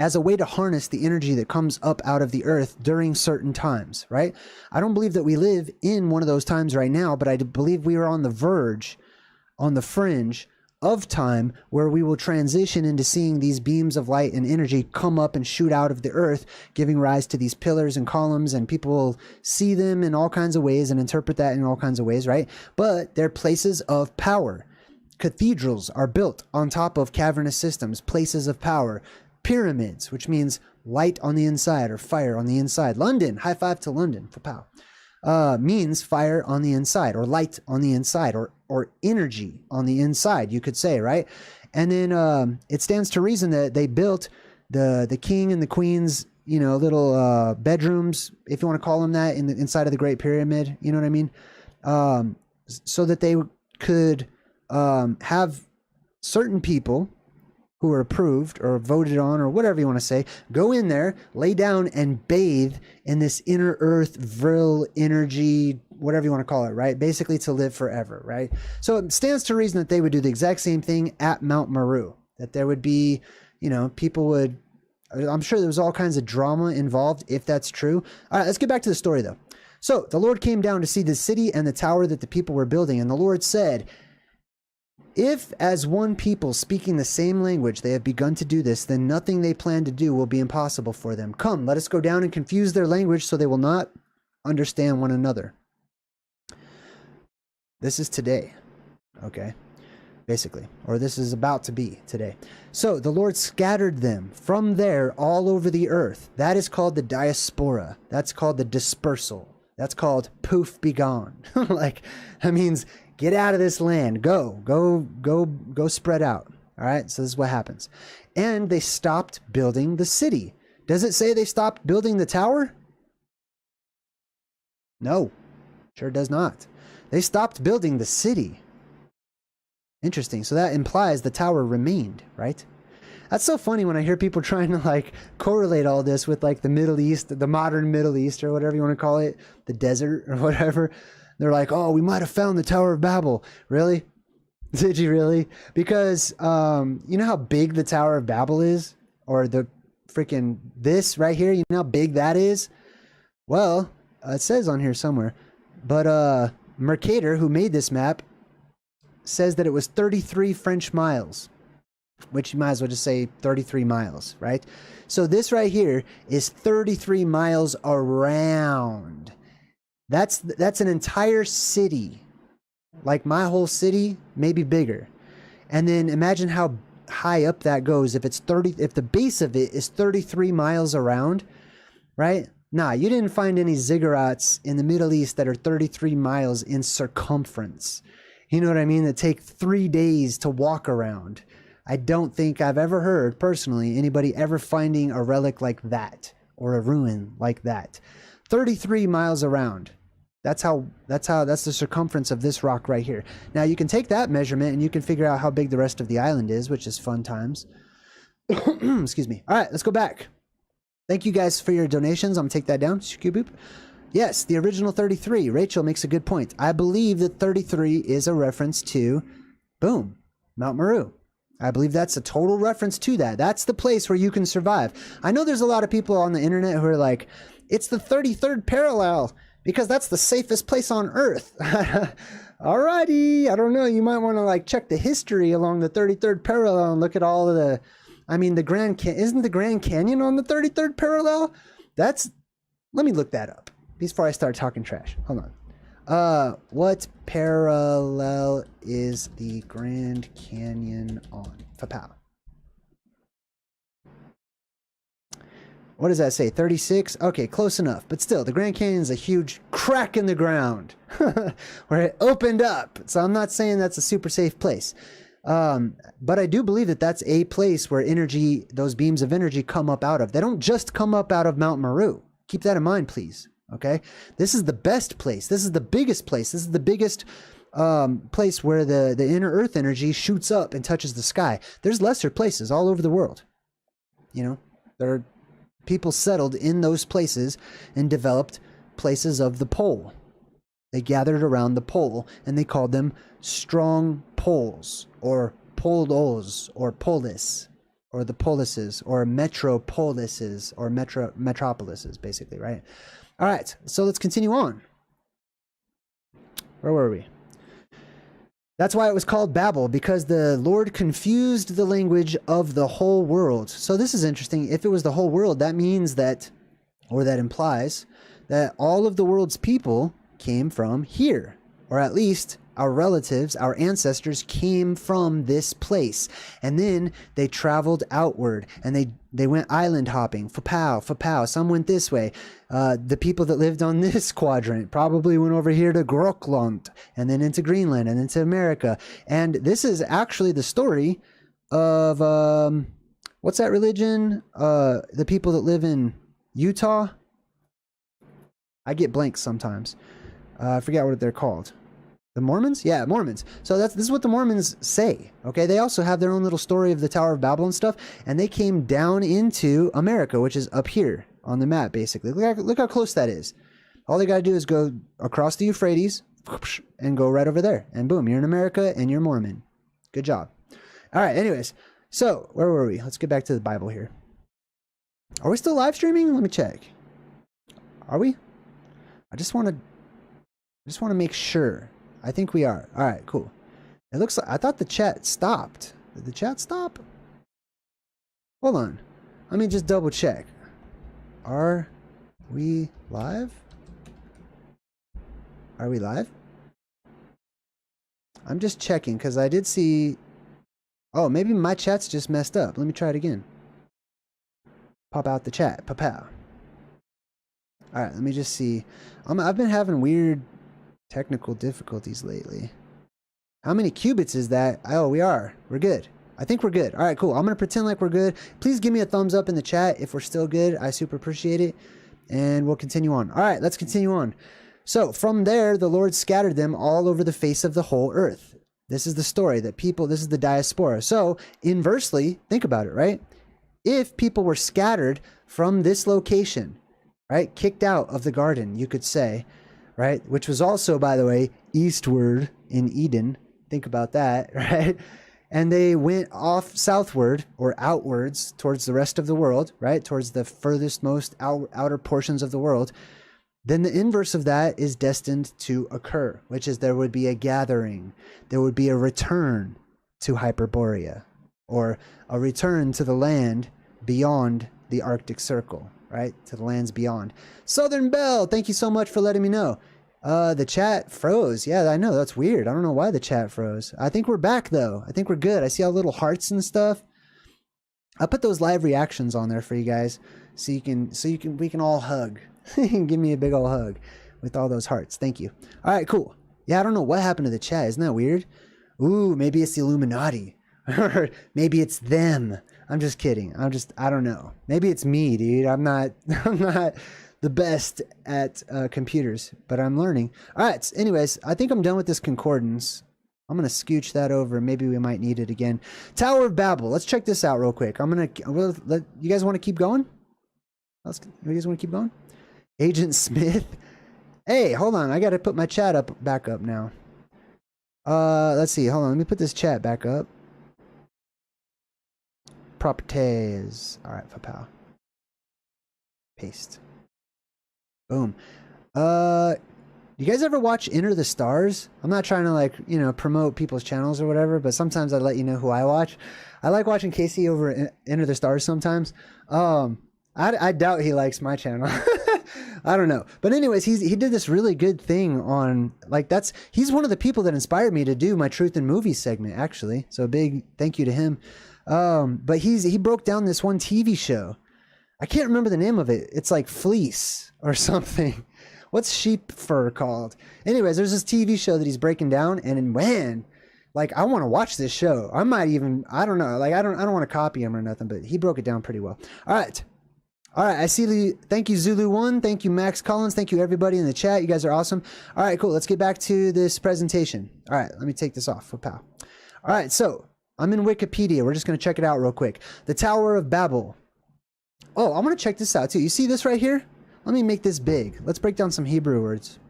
as a way to harness the energy that comes up out of the earth during certain times, right? I don't believe that we live in one of those times right now, but I believe we are on the verge, on the fringe of time where we will transition into seeing these beams of light and energy come up and shoot out of the earth, giving rise to these pillars and columns, and people will see them in all kinds of ways and interpret that in all kinds of ways, right? But they're places of power. Cathedrals are built on top of cavernous systems, places of power. Pyramids, which means light on the inside or fire on the inside. London, high five to London for pow. Means fire on the inside or light on the inside or energy on the inside, you could say, right? And then it stands to reason that they built the king and the queen's, little bedrooms, if you want to call them that, inside of the Great Pyramid, you know what I mean? So that they could have certain people who are approved or voted on or whatever you want to say, go in there, lay down and bathe in this inner earth, virile energy, whatever you want to call it, right? Basically to live forever, right? So it stands to reason that they would do the exact same thing at Mount Meru, that there would be, people would, I'm sure there was all kinds of drama involved if that's true. All right, let's get back to the story though. So the Lord came down to see the city and the tower that the people were building. And the Lord said, if as one people speaking the same language they have begun to do this, then nothing they plan to do will be impossible for them. Come, let us go down and confuse their language so they will not understand one another. This is today, okay? Basically, or this is about to be today. So the Lord scattered them from there all over the earth. That is called the diaspora. That's called the dispersal. That's called poof, be gone. Like, that means get out of this land. Go spread out. All right. So this is what happens. And they stopped building the city. Does it say they stopped building the tower? No, sure does not. They stopped building the city. Interesting. So that implies the tower remained, right? That's so funny when I hear people trying to correlate all this with the Middle East, the modern Middle East, or whatever you want to call it, the desert or whatever. They're like, oh, we might have found the Tower of Babel. Really? Did you really? Because you know how big the Tower of Babel is? Or the freaking this right here, you know how big that is? Well, it says on here somewhere. But Mercator, who made this map, says that it was 33 French miles. Which you might as well just say 33 miles, right? So this right here is 33 miles around. That's an entire city. Like my whole city, maybe bigger. And then imagine how high up that goes if if the base of it is 33 miles around, right? Nah, you didn't find any ziggurats in the Middle East that are 33 miles in circumference. You know what I mean? That take 3 days to walk around. I don't think I've ever heard, personally, anybody ever finding a relic like that or a ruin like that. 33 miles around. That's the circumference of this rock right here. Now you can take that measurement and you can figure out how big the rest of the island is, which is fun times. Excuse me. All right, let's go back. Thank you guys for your donations. I'm gonna take that down. Yes, the original 33. Rachel makes a good point. I believe that 33 is a reference to, boom, Mount Meru. I believe that's a total reference to that. That's the place where you can survive. I know there's a lot of people on the internet who are like, it's the 33rd parallel because that's the safest place on Earth. Alrighty. I don't know. You might want to check the history along the 33rd parallel and look at all of the, isn't the Grand Canyon on the 33rd parallel? Let me look that up before I start talking trash. Hold on. What parallel is the Grand Canyon on? Fapow. What does that say? 36? Okay, close enough. But still, the Grand Canyon is a huge crack in the ground where it opened up. So I'm not saying that's a super safe place. But I do believe that that's a place where energy, those beams of energy come up out of. They don't just come up out of Mount Meru. Keep that in mind, please. Okay, this is the best place. This is the biggest place. This is the biggest place where the inner earth energy shoots up and touches the sky. There's lesser places all over the world. There are people settled in those places and developed places of the pole. They gathered around the pole and they called them strong poles or polos or polis. or the polises, or metropolises, or metropolises, basically, right? All right, so let's continue on. Where were we? That's why it was called Babel, because the Lord confused the language of the whole world. So this is interesting. If it was the whole world, that means that, or that implies, that all of the world's people came from here, or at least our relatives, our ancestors came from this place. And then they traveled outward and they went island hopping. Fa-pow. Some went this way. The people that lived on this quadrant probably went over here to Grokland and then into Greenland and into America. And this is actually the story of, what's that religion? The people that live in Utah. I get blanks sometimes. I forget what they're called. The Mormons? Yeah, Mormons. So this is what the Mormons say. Okay, they also have their own little story of the Tower of Babel and stuff, and they came down into America, which is up here on the map, basically. Look how close that is. All they got to do is go across the Euphrates and go right over there, and boom, you're in America and you're Mormon. Good job. All right, anyways, so where were we? Let's get back to the Bible here. Are we still live streaming? Let me check. Are we? I just want to make sure. I think we are. All right, cool. It looks like I thought the chat stopped. Did the chat stop? Hold on. Let me just double check. Are we live? Are we live? I'm just checking because I did see. Oh, maybe my chat's just messed up. Let me try it again. Pop out the chat. Pow. All right, let me just see. I've been having weird technical difficulties lately. How many qubits is that? Oh, we're good. I think we're good. All right, cool. I'm going to pretend like we're good. Please give me a thumbs up in the chat if we're still good. I super appreciate it. And we'll continue on. All right, let's continue on. So from there, the Lord scattered them all over the face of the whole earth. This is the story that people, this is the diaspora. So inversely, think about it, right? If people were scattered from this location, right, kicked out of the garden, you could say, right? Which was also, by the way, eastward in Eden. Think about that, right? And they went off southward or outwards towards the rest of the world, right? Towards the furthest, most outer portions of the world. Then the inverse of that is destined to occur, which is there would be a gathering. There would be a return to Hyperborea, or a return to the land beyond the Arctic Circle, right? To the lands beyond. Southern Belle, thank you so much for letting me know. The chat froze. Yeah, I know. That's weird. I don't know why the chat froze. I think we're back though. I think we're good. I see all little hearts and stuff. I'll put those live reactions on there for you guys so we can all hug. You can give me a big old hug with all those hearts. Thank you. All right, cool. Yeah, I don't know what happened to the chat. Isn't that weird? Ooh, maybe it's the Illuminati. Or maybe it's them. I'm just kidding. I don't know. Maybe it's me, dude. I'm not the best at computers, but I'm learning. All right. Anyways, I think I'm done with this concordance. I'm going to scooch that over. Maybe we might need it again. Tower of Babel. Let's check this out real quick. You guys want to keep going? You guys want to keep going? Agent Smith. Hey, hold on. I got to put my chat back up now. Let's see. Hold on. Let me put this chat back up. Properties. All right, Fapow. Paste. Boom. You guys ever watch Enter the Stars? I'm not trying to promote people's channels or whatever, but sometimes I let you know who I watch. I like watching Casey over Enter the Stars sometimes. I doubt he likes my channel. I don't know. But anyways, he did this really good thing on he's one of the people that inspired me to do my Truth in Movies segment, actually. So a big thank you to him. But he broke down this one TV show. I can't remember the name of it. It's like Fleece or something. What's sheep fur called? Anyways, there's this TV show that he's breaking down, and man, I want to watch this show. I don't know. I don't want to copy him or nothing, but he broke it down pretty well. All right. I see thank you, Zulu1. Thank you, Max Collins. Thank you, everybody in the chat. You guys are awesome. All right, cool. Let's get back to this presentation. All right, let me take this off. Pow. All right, so I'm in Wikipedia. We're just going to check it out real quick. The Tower of Babel. Oh, I'm going to check this out too. You see this right here? Let me make this big. Let's break down some Hebrew words.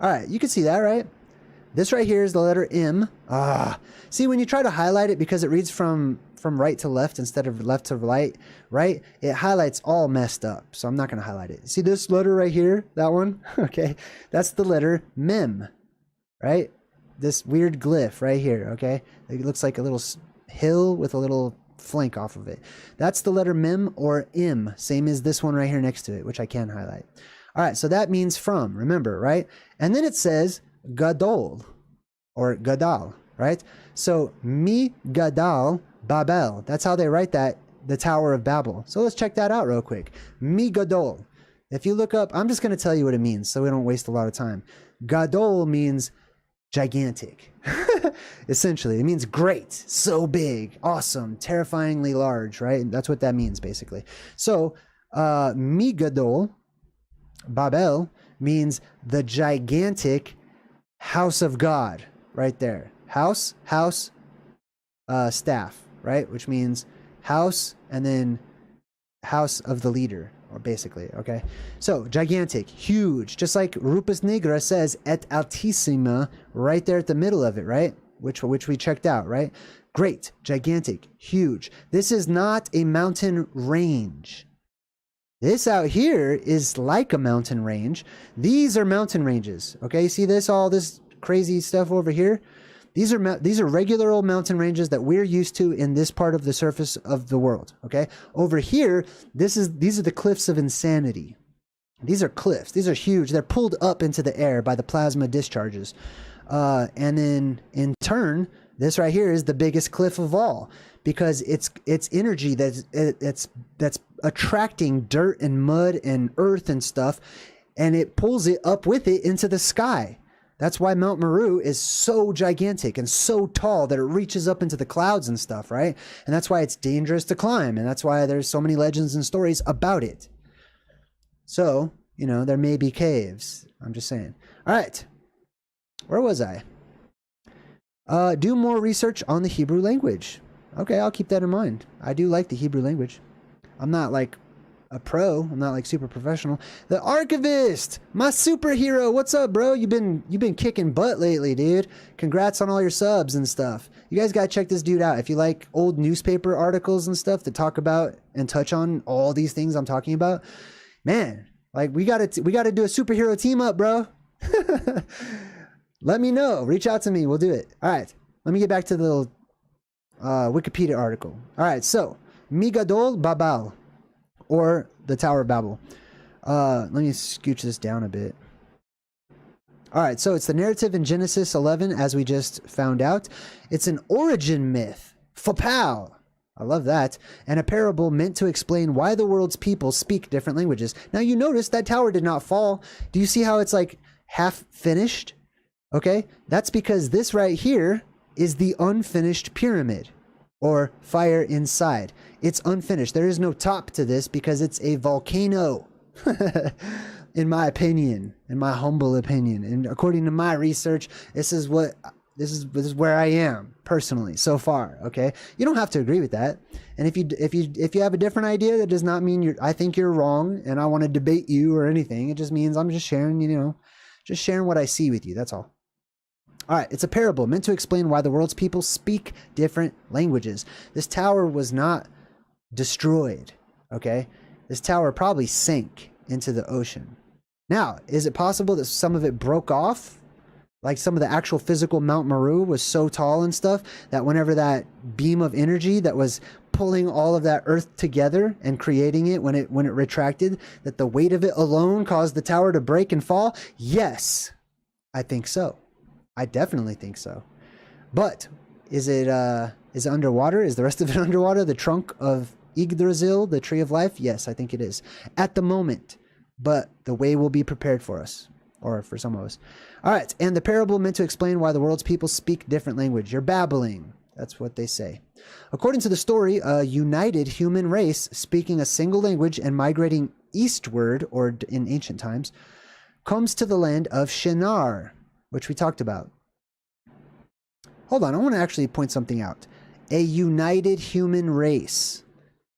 All right, you can see that, right? This right here is the letter M. See, when you try to highlight it, because it reads from right to left instead of left to right, it highlights all messed up. So I'm not going to highlight it. See this letter right here? That one? Okay. That's the letter Mem, right? This weird glyph right here, okay? It looks like a little hill with a little flank off of it. That's the letter Mem or M, same as this one right here next to it, which I can highlight. All right, so that means from, remember, right? And then it says Gadol or Gadal, right? So Mi Gadal Babel. That's how they write that, the Tower of Babel. So let's check that out real quick. Mi Gadol. If you look up, I'm just going to tell you what it means so we don't waste a lot of time. Gadol means gigantic. Essentially, it means great, so big, awesome, terrifyingly large, right? That's what that means basically. So Mi Gadol Babel means the gigantic house of God, right there. House, staff, right? Which means house and then house of the leader, or basically, okay? So gigantic, huge, just like Rupus Nigra says, et altissima, right there at the middle of it, right? Which we checked out, right? Great, gigantic, huge. This is not a mountain range. This out here is like a mountain range. These are mountain ranges, okay? See this, all this crazy stuff over here? These are regular old mountain ranges that we're used to in this part of the surface of the world, okay? Over here, these are the cliffs of insanity. These are cliffs. These are huge. They're pulled up into the air by the plasma discharges. And then in turn, this right here is the biggest cliff of all because it's energy that's attracting dirt and mud and earth and stuff, and it pulls it up with it into the sky. That's why Mount Meru is so gigantic and so tall that it reaches up into the clouds and stuff, right? And that's why it's dangerous to climb, and that's why there's so many legends and stories about it. So, you know, there may be caves. I'm just saying. All right. Where was I? Do more research on the Hebrew language. Okay, I'll keep that in mind. I do like the Hebrew language. I'm not like a pro. I'm not like super professional. The Archivist, my superhero. What's up, bro? You've been kicking butt lately, dude. Congrats on all your subs and stuff. You guys gotta check this dude out. If you like old newspaper articles and stuff that talk about and touch on all these things I'm talking about, man, like we gotta do a superhero team up, bro. Let me know. Reach out to me. We'll do it. All right. Let me get back to the little Wikipedia article. All right. So, Mi Gadol Babel, or the Tower of Babel. Let me scooch this down a bit. All right. So, it's the narrative in Genesis 11, as we just found out. It's an origin myth. Fapow. I love that. And a parable meant to explain why the world's people speak different languages. Now, you notice that tower did not fall. Do you see how it's like half finished? Okay, that's because this right here is the unfinished pyramid or fire inside. It's unfinished. There is no top to this because it's a volcano. In my opinion, in my humble opinion, and according to my research, this is where I am personally so far. Okay, you don't have to agree with that, and if you have a different idea, that does not mean I think you're wrong, and I want to debate you or anything. It just means I'm just sharing, just sharing what I see with you. That's all. All right, it's a parable meant to explain why the world's people speak different languages. This tower was not destroyed, okay? This tower probably sank into the ocean. Now, is it possible that some of it broke off? Like some of the actual physical Mount Meru was so tall and stuff that whenever that beam of energy that was pulling all of that earth together and creating it when it retracted, that the weight of it alone caused the tower to break and fall? Yes, I think so. I definitely think so. But is it underwater? Is the rest of it underwater? The trunk of Yggdrasil, the tree of life? Yes, I think it is at the moment. But the way will be prepared for us, or for some of us. All right, and the parable meant to explain why the world's people speak different language. You're babbling. That's what they say. According to the story, a united human race speaking a single language and migrating eastward, or in ancient times, comes to the land of Shinar, which we talked about. Hold on, I want to actually point something out. A united human race.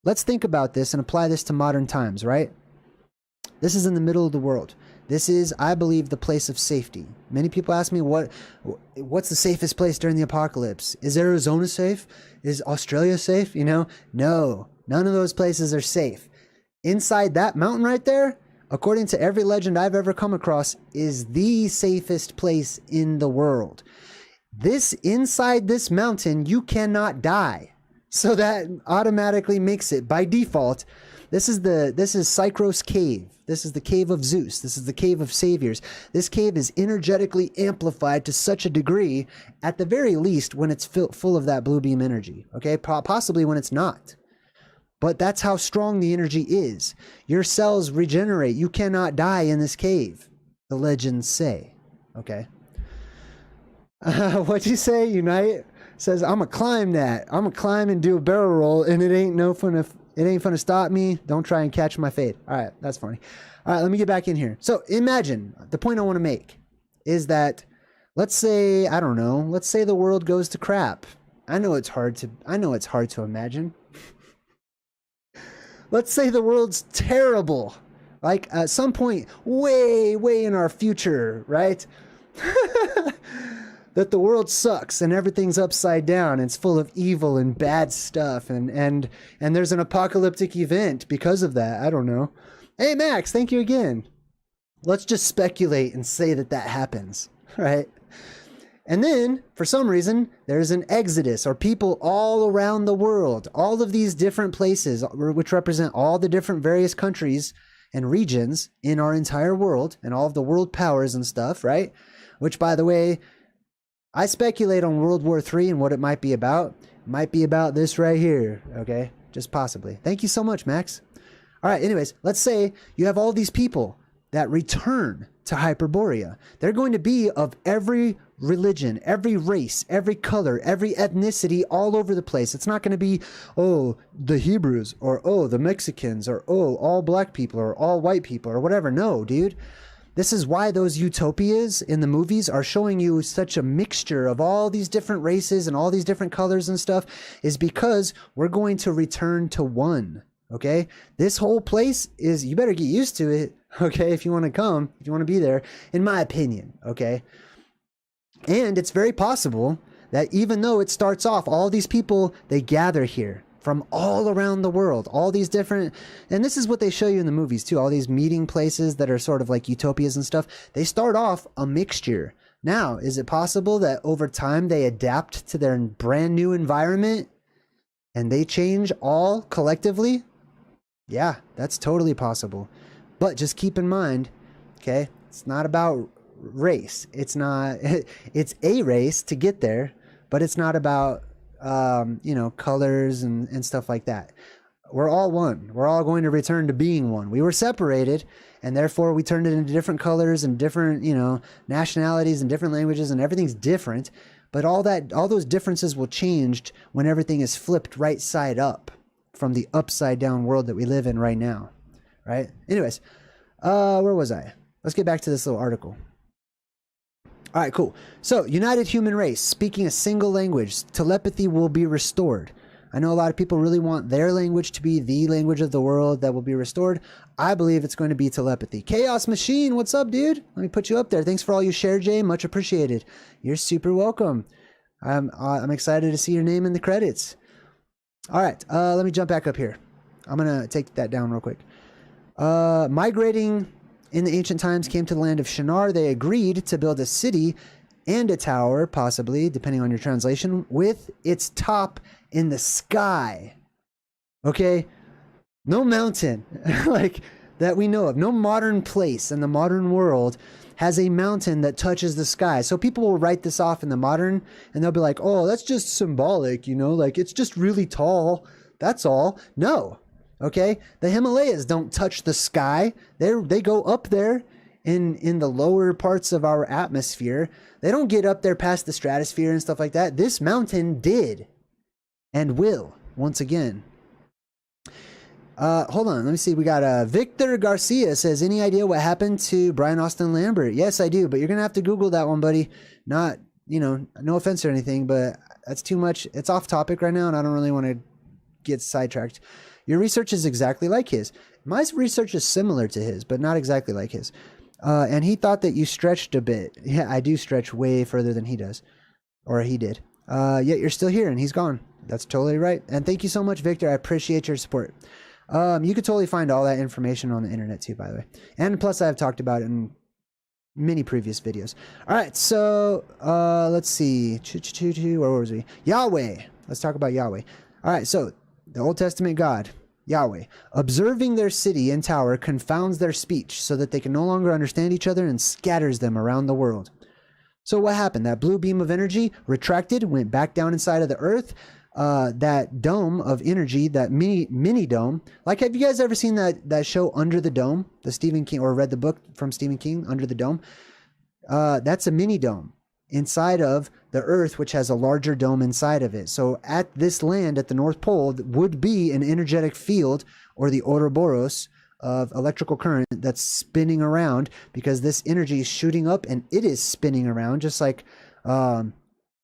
Let's think about this and apply this to modern times, right? This is in the middle of the world. This is, I believe, the place of safety. Many people ask me what's the safest place during the apocalypse? Is Arizona safe? Is Australia safe? You know, no, none of those places are safe. Inside that mountain right there, according to every legend I've ever come across, is the safest place in the world. Inside this mountain, you cannot die. So that automatically makes it, by default, this is Cycros Cave. This is the cave of Zeus. This is the cave of saviors. This cave is energetically amplified to such a degree, at the very least, when it's full of that blue beam energy. Okay, possibly when it's not. But that's how strong the energy is. Your cells regenerate. You cannot die in this cave, the legends say. Okay. What'd you say? Unite says, I'm going to climb that. I'm going to climb and do a barrel roll, and it ain't fun to stop me. Don't try and catch my fate. All right, that's funny. All right, let me get back in here. So imagine, the point I want to make is that, let's say, I don't know, let's say the world goes to crap. I know it's hard to imagine. Let's say the world's terrible. Like at some point, way, way in our future, right? That the world sucks and everything's upside down and it's full of evil and bad stuff and there's an apocalyptic event because of that. I don't know. Hey Max, thank you again. Let's just speculate and say that happens, right? And then, for some reason, there's an exodus, or people all around the world, all of these different places, which represent all the different various countries and regions in our entire world, and all of the world powers and stuff, right? Which, by the way, I speculate on World War III and what it might be about. It might be about this right here, okay? Just possibly. Thank you so much, Max. All right, anyways, let's say you have all these people that return to Hyperborea. They're going to be of every religion, every race, every color, every ethnicity all over the place. It's not going to be, oh, the Hebrews, or oh, the Mexicans, or oh, all black people, or all white people, or whatever. No, dude. This is why those utopias in the movies are showing you such a mixture of all these different races and all these different colors and stuff, is because we're going to return to one. Okay, this whole place is, you better get used to it. Okay, if you want to come, if you want to be there, in my opinion. Okay, and it's very possible that even though it starts off, all these people, they gather here from all around the world, all these different, and this is what they show you in the movies too, all these meeting places that are sort of like utopias and stuff. They start off a mixture. Now, is it possible that over time they adapt to their brand new environment and they change all collectively? Yeah, that's totally possible. But just keep in mind, okay, it's not about race. It's a race to get there, but it's not about colors and stuff like that. We're all one. We're all going to return to being one. We were separated, and therefore we turned it into different colors and different, nationalities and different languages, and everything's different. But all those differences will change when everything is flipped right side up from the upside down world that we live in right now. Right? Anyways, where was I? Let's get back to this little article. All right, cool. So, united human race, speaking a single language, telepathy will be restored. I know a lot of people really want their language to be the language of the world that will be restored. I believe it's going to be telepathy. Chaos Machine, what's up, dude? Let me put you up there. Thanks for all you share, Jay. Much appreciated. You're super welcome. I'm excited to see your name in the credits. All right, let me jump back up here. I'm going to take that down real quick. Migrating in the ancient times came to the land of Shinar. They agreed to build a city and a tower, possibly, depending on your translation, with its top in the sky. Okay? No mountain, like, that we know of. No modern place in the modern world has a mountain that touches the sky. So people will write this off in the modern, and they'll be like, oh, that's just symbolic, like, it's just really tall. That's all. No. Okay, the Himalayas don't touch the sky. They go up there in the lower parts of our atmosphere. They don't get up there past the stratosphere and stuff like that. This mountain did and will once again. Hold on, let me see. We got Victor Garcia says, any idea what happened to Brian Austin Lambert? Yes, I do, but you're gonna have to Google that one, buddy. Not, no offense or anything, but that's too much. It's off topic right now, and I don't really want to get sidetracked. Your research is exactly like his. My research is similar to his, but not exactly like his. And he thought that you stretched a bit. Yeah, I do stretch way further than he does. Or he did. Yet you're still here and he's gone. That's totally right. And thank you so much, Victor. I appreciate your support. You could totally find all that information on the internet too, by the way. And plus I've talked about it in many previous videos. All right, so let's see. Where was we? Yahweh. Let's talk about Yahweh. All right, so the Old Testament God, Yahweh, observing their city and tower confounds their speech so that they can no longer understand each other and scatters them around the world. So what happened? That blue beam of energy retracted, went back down inside of the earth. That dome of energy, that mini dome. Like, have you guys ever seen that show Under the Dome? The Stephen King, or read the book from Stephen King, Under the Dome? That's a mini dome inside of the earth, which has a larger dome inside of it. So at this land at the North Pole would be an energetic field, or the Ouroboros, of electrical current that's spinning around, because this energy is shooting up and it is spinning around, just like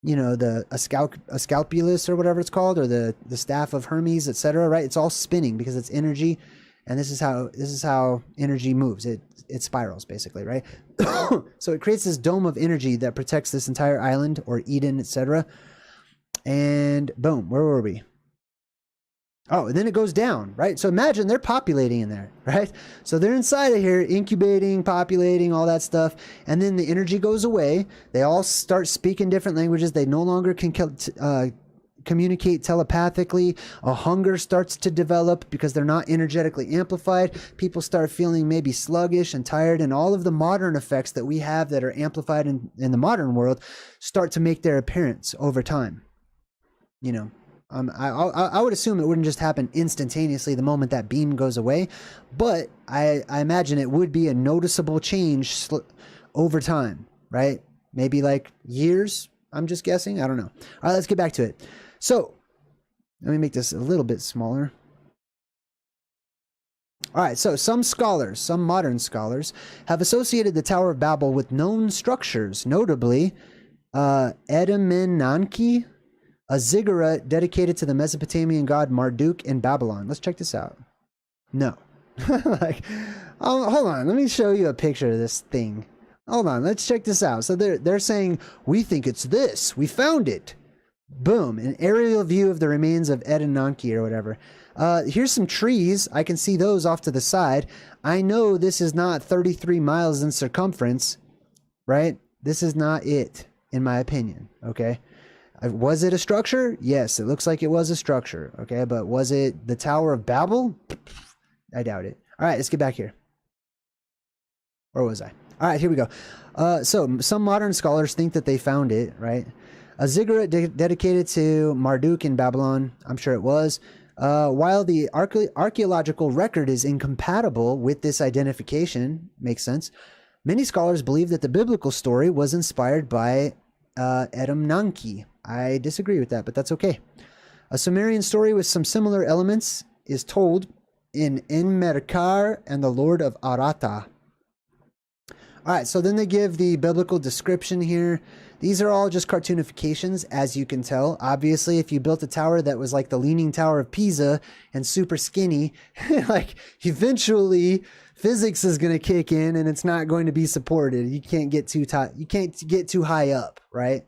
you know, the Ascalpulus or whatever it's called, or the staff of Hermes, etc. Right? It's all spinning because it's energy, and this is how energy moves. It spirals basically, right? So it creates this dome of energy that protects this entire island, or Eden, etc. And boom, where were we? Oh, and then it goes down, right? So imagine they're populating in there, right? So they're inside of here, incubating, populating, all that stuff. And then the energy goes away. They all start speaking different languages. They no longer can communicate telepathically. A hunger starts to develop because they're not energetically amplified. People start feeling maybe sluggish and tired. And all of the modern effects that we have that are amplified in the modern world start to make their appearance over time. You know. I would assume it wouldn't just happen instantaneously the moment that beam goes away, but I imagine it would be a noticeable change over time, right? Maybe like years, I'm just guessing. I don't know. All right, let's get back to it. So let me make this a little bit smaller. All right, so some modern scholars, have associated the Tower of Babel with known structures, notably Edemenanki, a ziggurat dedicated to the Mesopotamian god Marduk in Babylon. Let's check this out. No. Like, hold on. Let me show you a picture of this thing. Hold on. Let's check this out. So they're saying, we think it's this. We found it. Boom. An aerial view of the remains of Edenanki or whatever. Here's some trees. I can see those off to the side. I know this is not 33 miles in circumference, right? This is not it, in my opinion. Okay. Was it a structure? Yes, it looks like it was a structure. Okay, but was it the Tower of Babel? I doubt it. All right, let's get back here. Where was I? All right, here we go. So some modern scholars think that they found it, right? A ziggurat dedicated to Marduk in Babylon. I'm sure it was. While the archaeological record is incompatible with this identification, makes sense, many scholars believe that the biblical story was inspired by Edenanki. I disagree with that, but that's okay. A Sumerian story with some similar elements is told in Enmerkar and the Lord of Arata. All right, so then they give the biblical description here. These are all just cartoonifications, as you can tell. Obviously, if you built a tower that was like the Leaning Tower of Pisa and super skinny, like eventually physics is going to kick in and it's not going to be supported. You can't get too high up, right?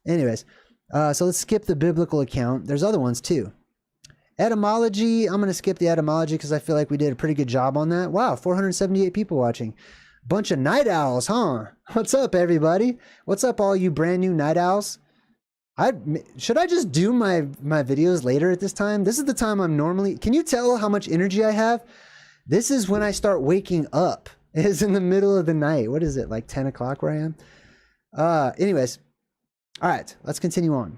Anyways, so let's skip the biblical account. There's other ones too. Etymology, I'm going to skip the etymology because I feel like we did a pretty good job on that. Wow, 478 people watching. Bunch of night owls, huh? What's up, everybody? What's up, all you brand new night owls? Should I just do my videos later at this time? This is the time I'm normally... Can you tell how much energy I have? This is when I start waking up. It's in the middle of the night. What is it, like 10 o'clock where I am? Anyways. All right, let's continue on.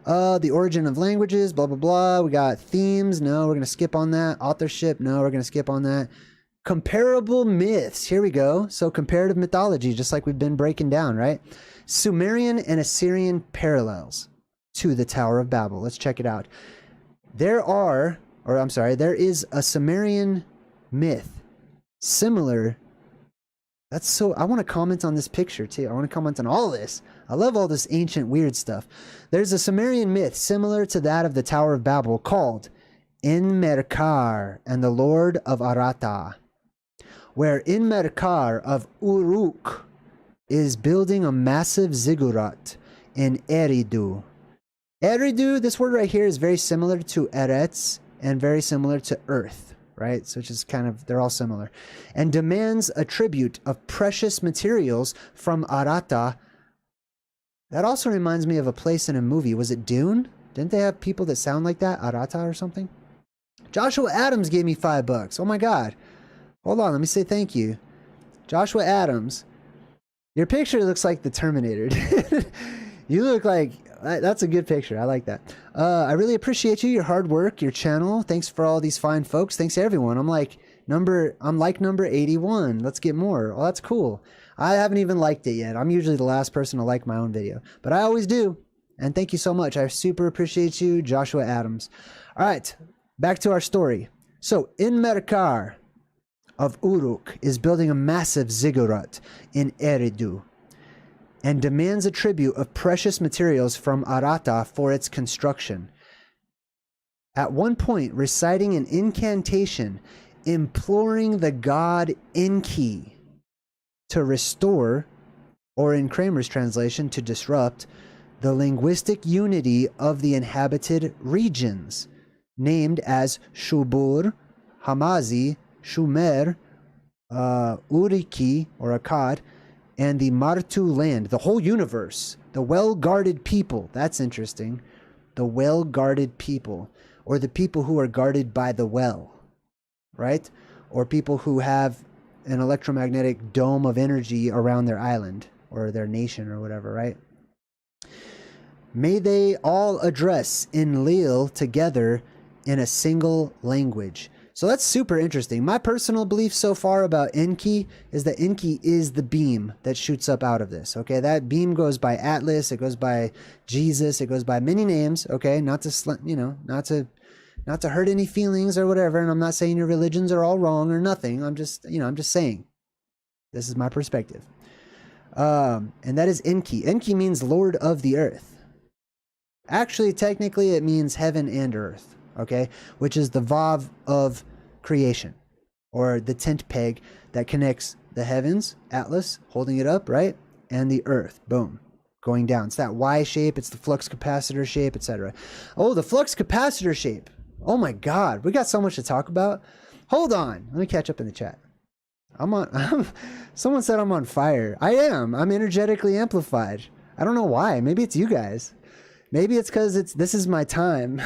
The origin of languages, blah, blah, blah. We got themes. No, we're going to skip on that. Authorship. No, we're going to skip on that. Comparable myths. Here we go. So comparative mythology, just like we've been breaking down, right? Sumerian and Assyrian parallels to the Tower of Babel. Let's check it out. There is a Sumerian myth similar. I want to comment on this picture too. I want to comment on all this. I love all this ancient weird stuff. There's a Sumerian myth similar to that of the Tower of Babel called Enmerkar and the Lord of Arata. where Inmerkar of Uruk is building a massive ziggurat in Eridu. Eridu, this word right here is very similar to Eretz and very similar to Earth, right? So it's just kind of, they're all similar. And demands a tribute of precious materials from Arata. That also reminds me of a place in a movie. Was it Dune? Didn't they have people that sound like that? Arata or something? Joshua Adams gave me $5. Oh my God. Hold on, let me say thank you. Joshua Adams. Your picture looks like the Terminator. You look like, that's a good picture. I like that. I really appreciate you, your hard work, your channel. Thanks for all these fine folks. Thanks to everyone. I'm like number 81. Let's get more. Oh, that's cool. I haven't even liked it yet. I'm usually the last person to like my own video, but I always do. And thank you so much. I super appreciate you, Joshua Adams. All right, back to our story. So Inmerkar of Uruk is building a massive ziggurat in Eridu and demands a tribute of precious materials from Arata for its construction. At one point, reciting an incantation imploring the god Enki to restore, or in Kramer's translation, to disrupt, the linguistic unity of the inhabited regions, named as Shubur, Hamazi, Shumer, Uriki, or Akkad, and the Martu land, the whole universe, the well-guarded people. That's interesting. The well-guarded people, or the people who are guarded by the well, right? Or people who have an electromagnetic dome of energy around their island or their nation or whatever, right? May they all address Enlil together in a single language. So that's super interesting. My personal belief so far about Enki is that Enki is the beam that shoots up out of this. Okay, that beam goes by Atlas, it goes by Jesus, it goes by many names. Okay, not to hurt any feelings or whatever. And I'm not saying your religions are all wrong or nothing. I'm just saying this is my perspective. And that is Enki. Enki means Lord of the Earth. Actually, technically, it means heaven and earth. Okay, which is the Vav of creation, or the tent peg that connects the heavens, Atlas, holding it up, right? And the earth, boom, going down. It's that Y shape, it's the flux capacitor shape, etc. Oh, the flux capacitor shape. Oh my God, we got so much to talk about. Hold on, let me catch up in the chat. Someone said I'm on fire. I am. I'm energetically amplified. I don't know why. Maybe it's you guys. Maybe it's because this is my time.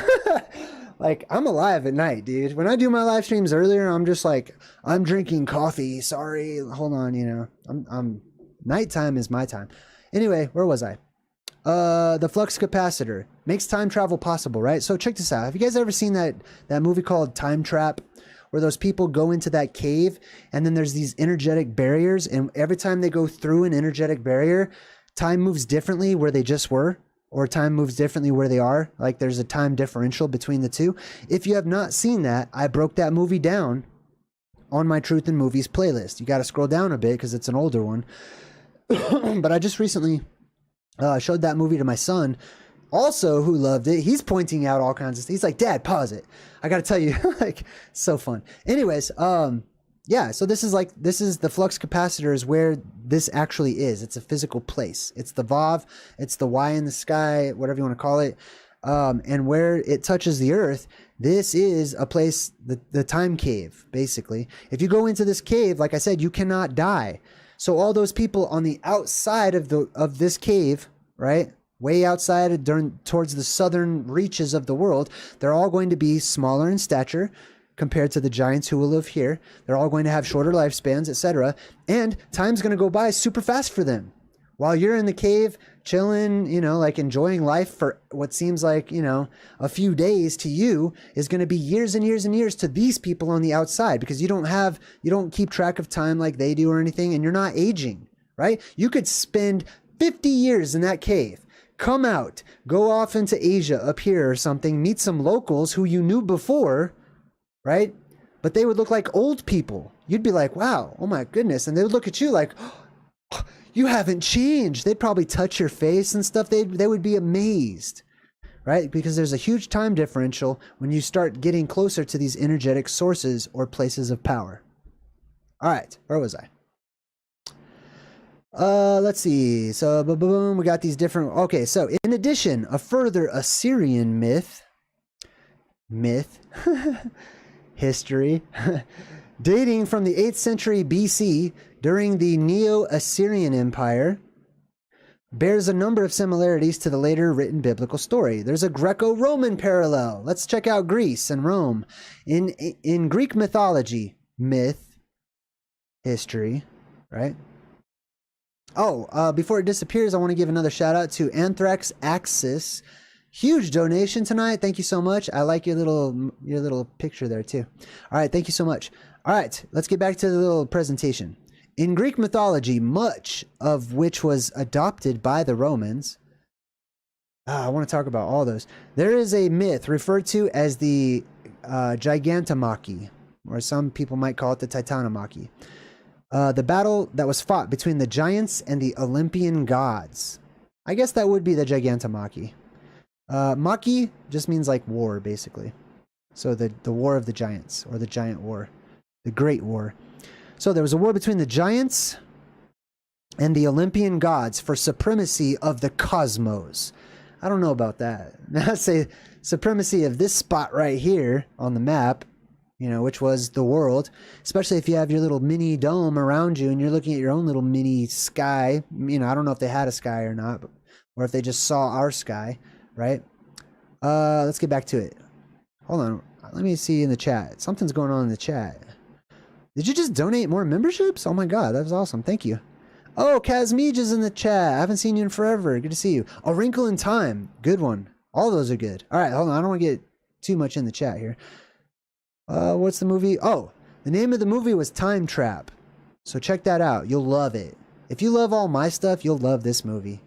Like, I'm alive at night, dude. When I do my live streams earlier, I'm just like, I'm drinking coffee. Sorry. Hold on, I'm nighttime is my time. Anyway, where was I? The flux capacitor makes time travel possible, right? So check this out. Have you guys ever seen that movie called Time Trap, where those people go into that cave and then there's these energetic barriers, and every time they go through an energetic barrier, time moves differently where they just were? Or time moves differently where they are. Like there's a time differential between the two. If you have not seen that, I broke that movie down on my Truth in Movies playlist. You got to scroll down a bit because it's an older one. But I just recently showed that movie to my son, also who loved it. He's pointing out all kinds of stuff. He's like, Dad, pause it. I got to tell you, like, so fun. Anyways, yeah, so this is the flux capacitor is where this actually is. It's a physical place. It's the Vav, it's the Y in the sky, whatever you want to call it. And where it touches the earth, this is a place, the time cave, basically. If you go into this cave, like I said, you cannot die. So all those people on the outside of this cave, right? Way outside towards the southern reaches of the world, they're all going to be smaller in stature compared to the giants who will live here. They're all going to have shorter lifespans, etc. And time's going to go by super fast for them. While you're in the cave, chilling, like enjoying life for what seems like, a few days to you is going to be years and years and years to these people on the outside, because you don't keep track of time like they do or anything, and you're not aging, right? You could spend 50 years in that cave, come out, go off into Asia up here or something, meet some locals who you knew before, right? But they would look like old people. You'd be like, wow, oh my goodness. And they would look at you like, oh, you haven't changed. They'd probably touch your face and stuff. They would be amazed, right? Because there's a huge time differential when you start getting closer to these energetic sources or places of power. All right, where was I? Let's see. So, boom, we got these different. Okay, so in addition, a further Assyrian myth, history, dating from the 8th century BC during the Neo-Assyrian Empire, bears a number of similarities to the later written biblical story. There's a Greco-Roman parallel. Let's check out Greece and Rome. In Greek mythology, history, right? Oh, before it disappears, I want to give another shout out to Anthrax Axis. Huge donation tonight. Thank you so much. I like your little picture there too. All right, thank you so much. All right, let's get back to the little presentation. In Greek mythology, much of which was adopted by the Romans, I want to talk about all those. There is a myth referred to as the Gigantomachy, or some people might call it the Titanomachy. The battle that was fought between the giants and the Olympian gods. I guess that would be the Gigantomachy. Maki just means like war, basically. So the war of the giants, or the giant war, the great war. So there was a war between the giants and the Olympian gods for supremacy of the cosmos. I don't know about that. Now say supremacy of this spot right here on the map, you know, which was the world, especially if you have your little mini dome around you and you're looking at your own little mini sky. You know, I don't know if they had a sky or not, or if they just saw our sky, right? Let's get back to it. Hold on. Let me see in the chat. Something's going on in the chat. Did you just donate more memberships? Oh my God, that was awesome. Thank you. Oh, Kazmij is in the chat. I haven't seen you in forever. Good to see you. A Wrinkle in Time. Good one. All those are good. All right, hold on. I don't want to get too much in the chat here. What's the movie? Oh, the name of the movie was Time Trap. So check that out. You'll love it. If you love all my stuff, you'll love this movie.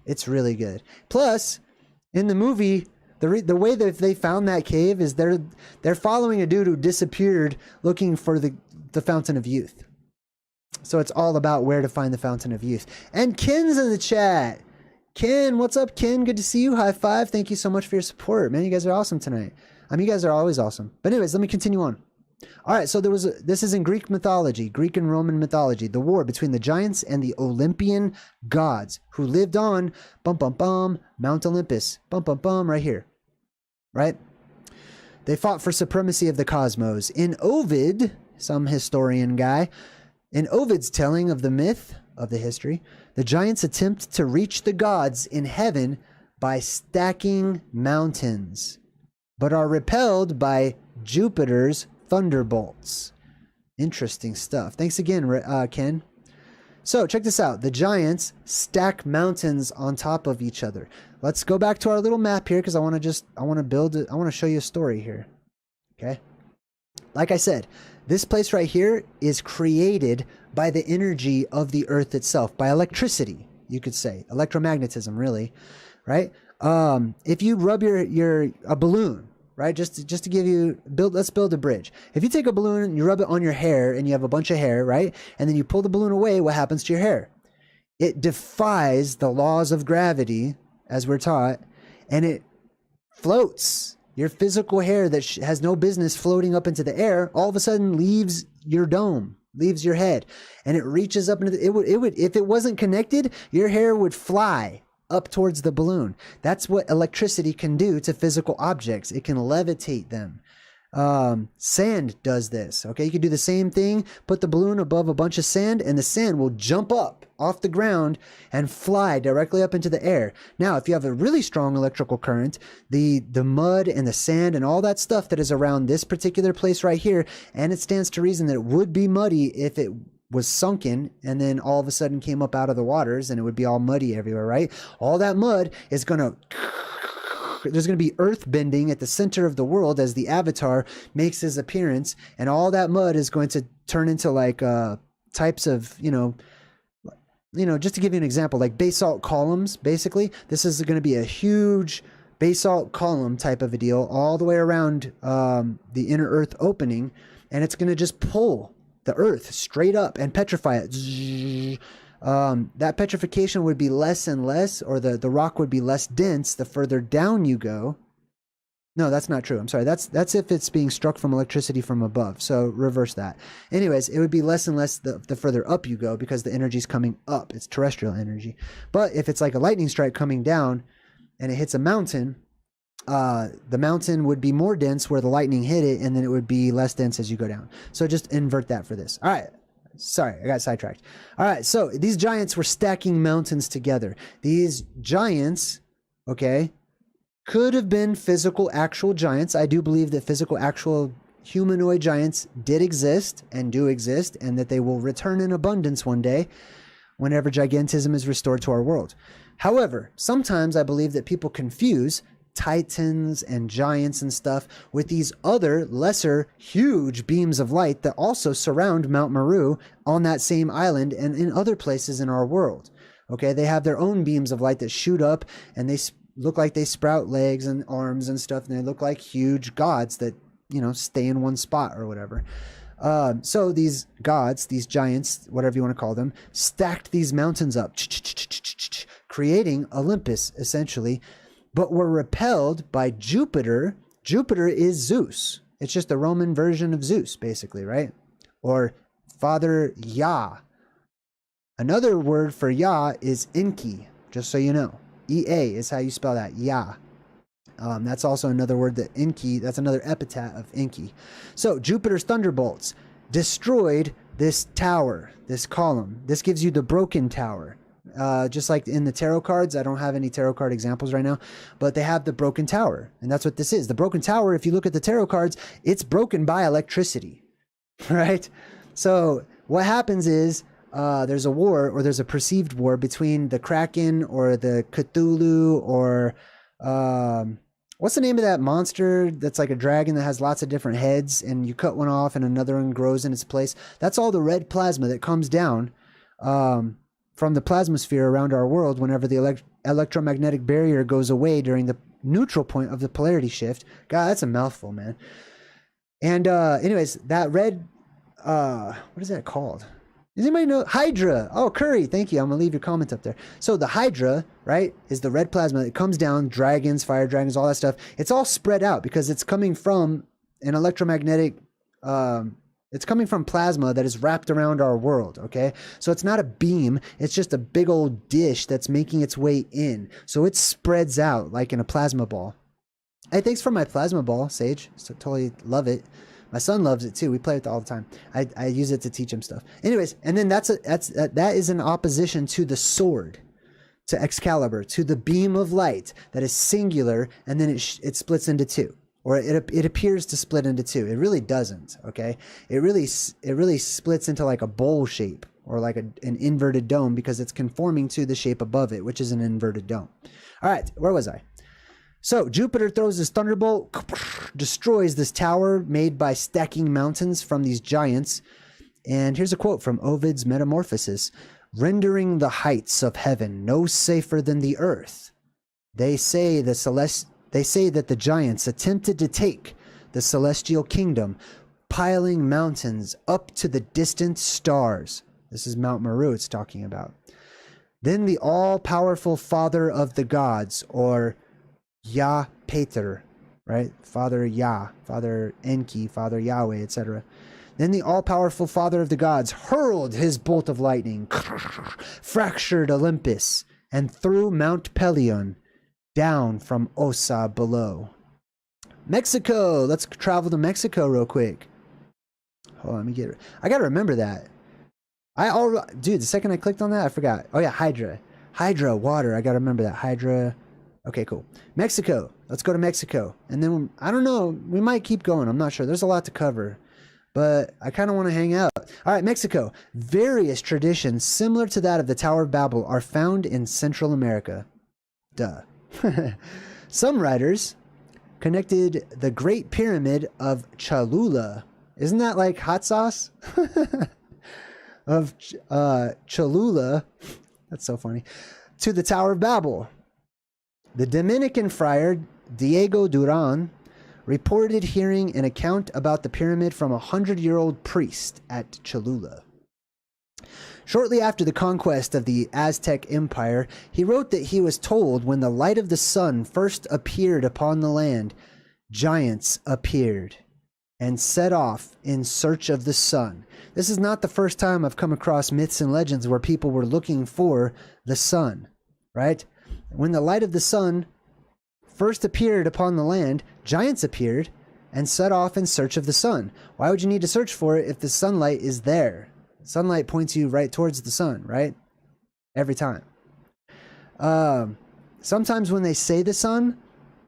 It's really good. Plus, in the movie, the way that they found that cave is they're following a dude who disappeared looking for the Fountain of Youth. So it's all about where to find the Fountain of Youth. And Ken's in the chat. Ken, what's up, Ken? Good to see you. High five. Thank you so much for your support. Man, you guys are awesome tonight. I mean, you guys are always awesome. But anyways, let me continue on. All right, so this is in Greek mythology, Greek and Roman mythology, the war between the giants and the Olympian gods who lived on, Mount Olympus, right here, right? They fought for supremacy of the cosmos. In Ovid, some historian guy, in Ovid's telling of the myth of the history, the giants attempt to reach the gods in heaven by stacking mountains, but are repelled by Jupiter's thunderbolts. Interesting stuff. Thanks again, Ken. So check this out. The giants stack mountains on top of each other. Let's go back to our little map here because I want to show you a story here. Okay. Like I said, this place right here is created by the energy of the earth itself, by electricity, you could say, electromagnetism, really, right? If you rub a balloon, right, just to give you let's build a bridge. If you take a balloon and you rub it on your hair and you have a bunch of hair, right, and then you pull the balloon away, what happens to your hair? It defies the laws of gravity, as we're taught, and it floats. Your physical hair that has no business floating up into the air, all of a sudden leaves your dome, leaves your head, and it reaches up into it would if it wasn't connected, your hair would fly up towards the balloon. That's what electricity can do to physical objects. It can levitate them. Sand does this. Okay, you can do the same thing. Put the balloon above a bunch of sand, and the sand will jump up off the ground and fly directly up into the air. Now, if you have a really strong electrical current, the mud and the sand and all that stuff that is around this particular place right here, and it stands to reason that it would be muddy if it was sunken and then all of a sudden came up out of the waters, and it would be all muddy everywhere, right? All that mud is there's going to be earth bending at the center of the world as the avatar makes his appearance, and all that mud is going to turn into like types of, just to give you an example, like basalt columns. Basically, this is going to be a huge basalt column type of a deal all the way around the inner earth opening, and it's going to just pull the earth straight up and petrify it. That petrification would be less and less, or the rock would be less dense the further down you go. No, that's not true. I'm sorry. That's if it's being struck from electricity from above. So reverse that. Anyways, it would be less and less the further up you go because the energy is coming up. It's terrestrial energy. But if it's like a lightning strike coming down and it hits a mountain, the mountain would be more dense where the lightning hit it, and then it would be less dense as you go down. So just invert that for this. All right. Sorry, I got sidetracked. All right. So these giants were stacking mountains together. These giants, okay, could have been physical, actual giants. I do believe that physical, actual humanoid giants did exist and do exist, and that they will return in abundance one day whenever gigantism is restored to our world. However, sometimes I believe that people confuse titans and giants and stuff with these other lesser huge beams of light that also surround Mount Meru on that same island and in other places in our world. Okay, they have their own beams of light that shoot up, and they look like they sprout legs and arms and stuff, and they look like huge gods that, you know, stay in one spot or whatever. So these gods, these giants, whatever you want to call them, stacked these mountains up, creating Olympus, essentially, but were repelled by Jupiter. Jupiter is Zeus. It's just a Roman version of Zeus, basically, right? Or Father Yah. Another word for Yah is Enki, just so you know. E-A is how you spell that, Yah. That's also another word that Enki, that's another epithet of Enki. So Jupiter's thunderbolts destroyed this tower, this column. This gives you the broken tower. Just like in the tarot cards, I don't have any tarot card examples right now, but they have the broken tower. And that's what this is. The broken tower, if you look at the tarot cards, it's broken by electricity, right? So what happens is, there's a war, or there's a perceived war between the Kraken or the Cthulhu or what's the name of that monster that's like a dragon that has lots of different heads, and you cut one off and another one grows in its place. That's all the red plasma that comes down from the plasmasphere around our world whenever the electromagnetic barrier goes away during the neutral point of the polarity shift. God, that's a mouthful, man. And anyways, that red, what is that called? Does anybody know? Hydra. Oh, Curry. Thank you. I'm going to leave your comment up there. So the Hydra, right, is the red plasma. It comes down, dragons, fire dragons, all that stuff. It's all spread out because it's coming from an electromagnetic, it's coming from plasma that is wrapped around our world, okay? So it's not a beam. It's just a big old dish that's making its way in. So it spreads out like in a plasma ball. Hey, thanks for my plasma ball, Sage. So totally love it. My son loves it too. We play with it all the time. I use it to teach him stuff. Anyways, and then that is in opposition to the sword, to Excalibur, to the beam of light that is singular, and then it splits into two, or it appears to split into two. It really doesn't. Okay, it really splits into like a bowl shape or like an inverted dome because it's conforming to the shape above it, which is an inverted dome. All right, where was I? So Jupiter throws his thunderbolt, destroys this tower made by stacking mountains from these giants. And here's a quote from Ovid's Metamorphosis. Rendering the heights of heaven no safer than the earth. They say that the giants attempted to take the celestial kingdom, piling mountains up to the distant stars. This is Mount Meru it's talking about. Then the all-powerful father of the gods, or Yah Pater, right? Father Yah, Father Enki, Father Yahweh, etc. Then the all-powerful father of the gods hurled his bolt of lightning, fractured Olympus, and threw Mount Pelion down from Ossa below. Mexico! Let's travel to Mexico real quick. Hold on, let me get it. I gotta remember that. Dude, the second I clicked on that, I forgot. Oh yeah, Hydra. Hydra, water. I gotta remember that. Hydra. Okay, cool. Mexico. Let's go to Mexico. And then, I don't know, we might keep going. I'm not sure. There's a lot to cover. But I kind of want to hang out. All right, Mexico. Various traditions similar to that of the Tower of Babel are found in Central America. Duh. Some writers connected the Great Pyramid of Cholula. Isn't that like hot sauce? Of Cholula. That's so funny. To the Tower of Babel. The Dominican friar Diego Duran reported hearing an account about the pyramid from a 100-year-old priest at Cholula. Shortly after the conquest of the Aztec Empire, he wrote that he was told when the light of the sun first appeared upon the land, giants appeared and set off in search of the sun. This is not the first time I've come across myths and legends where people were looking for the sun, right? When the light of the sun first appeared upon the land, giants appeared and set off in search of the sun. Why would you need to search for it if the sunlight is there? Sunlight points you right towards the sun, right? Every time. Sometimes when they say the sun,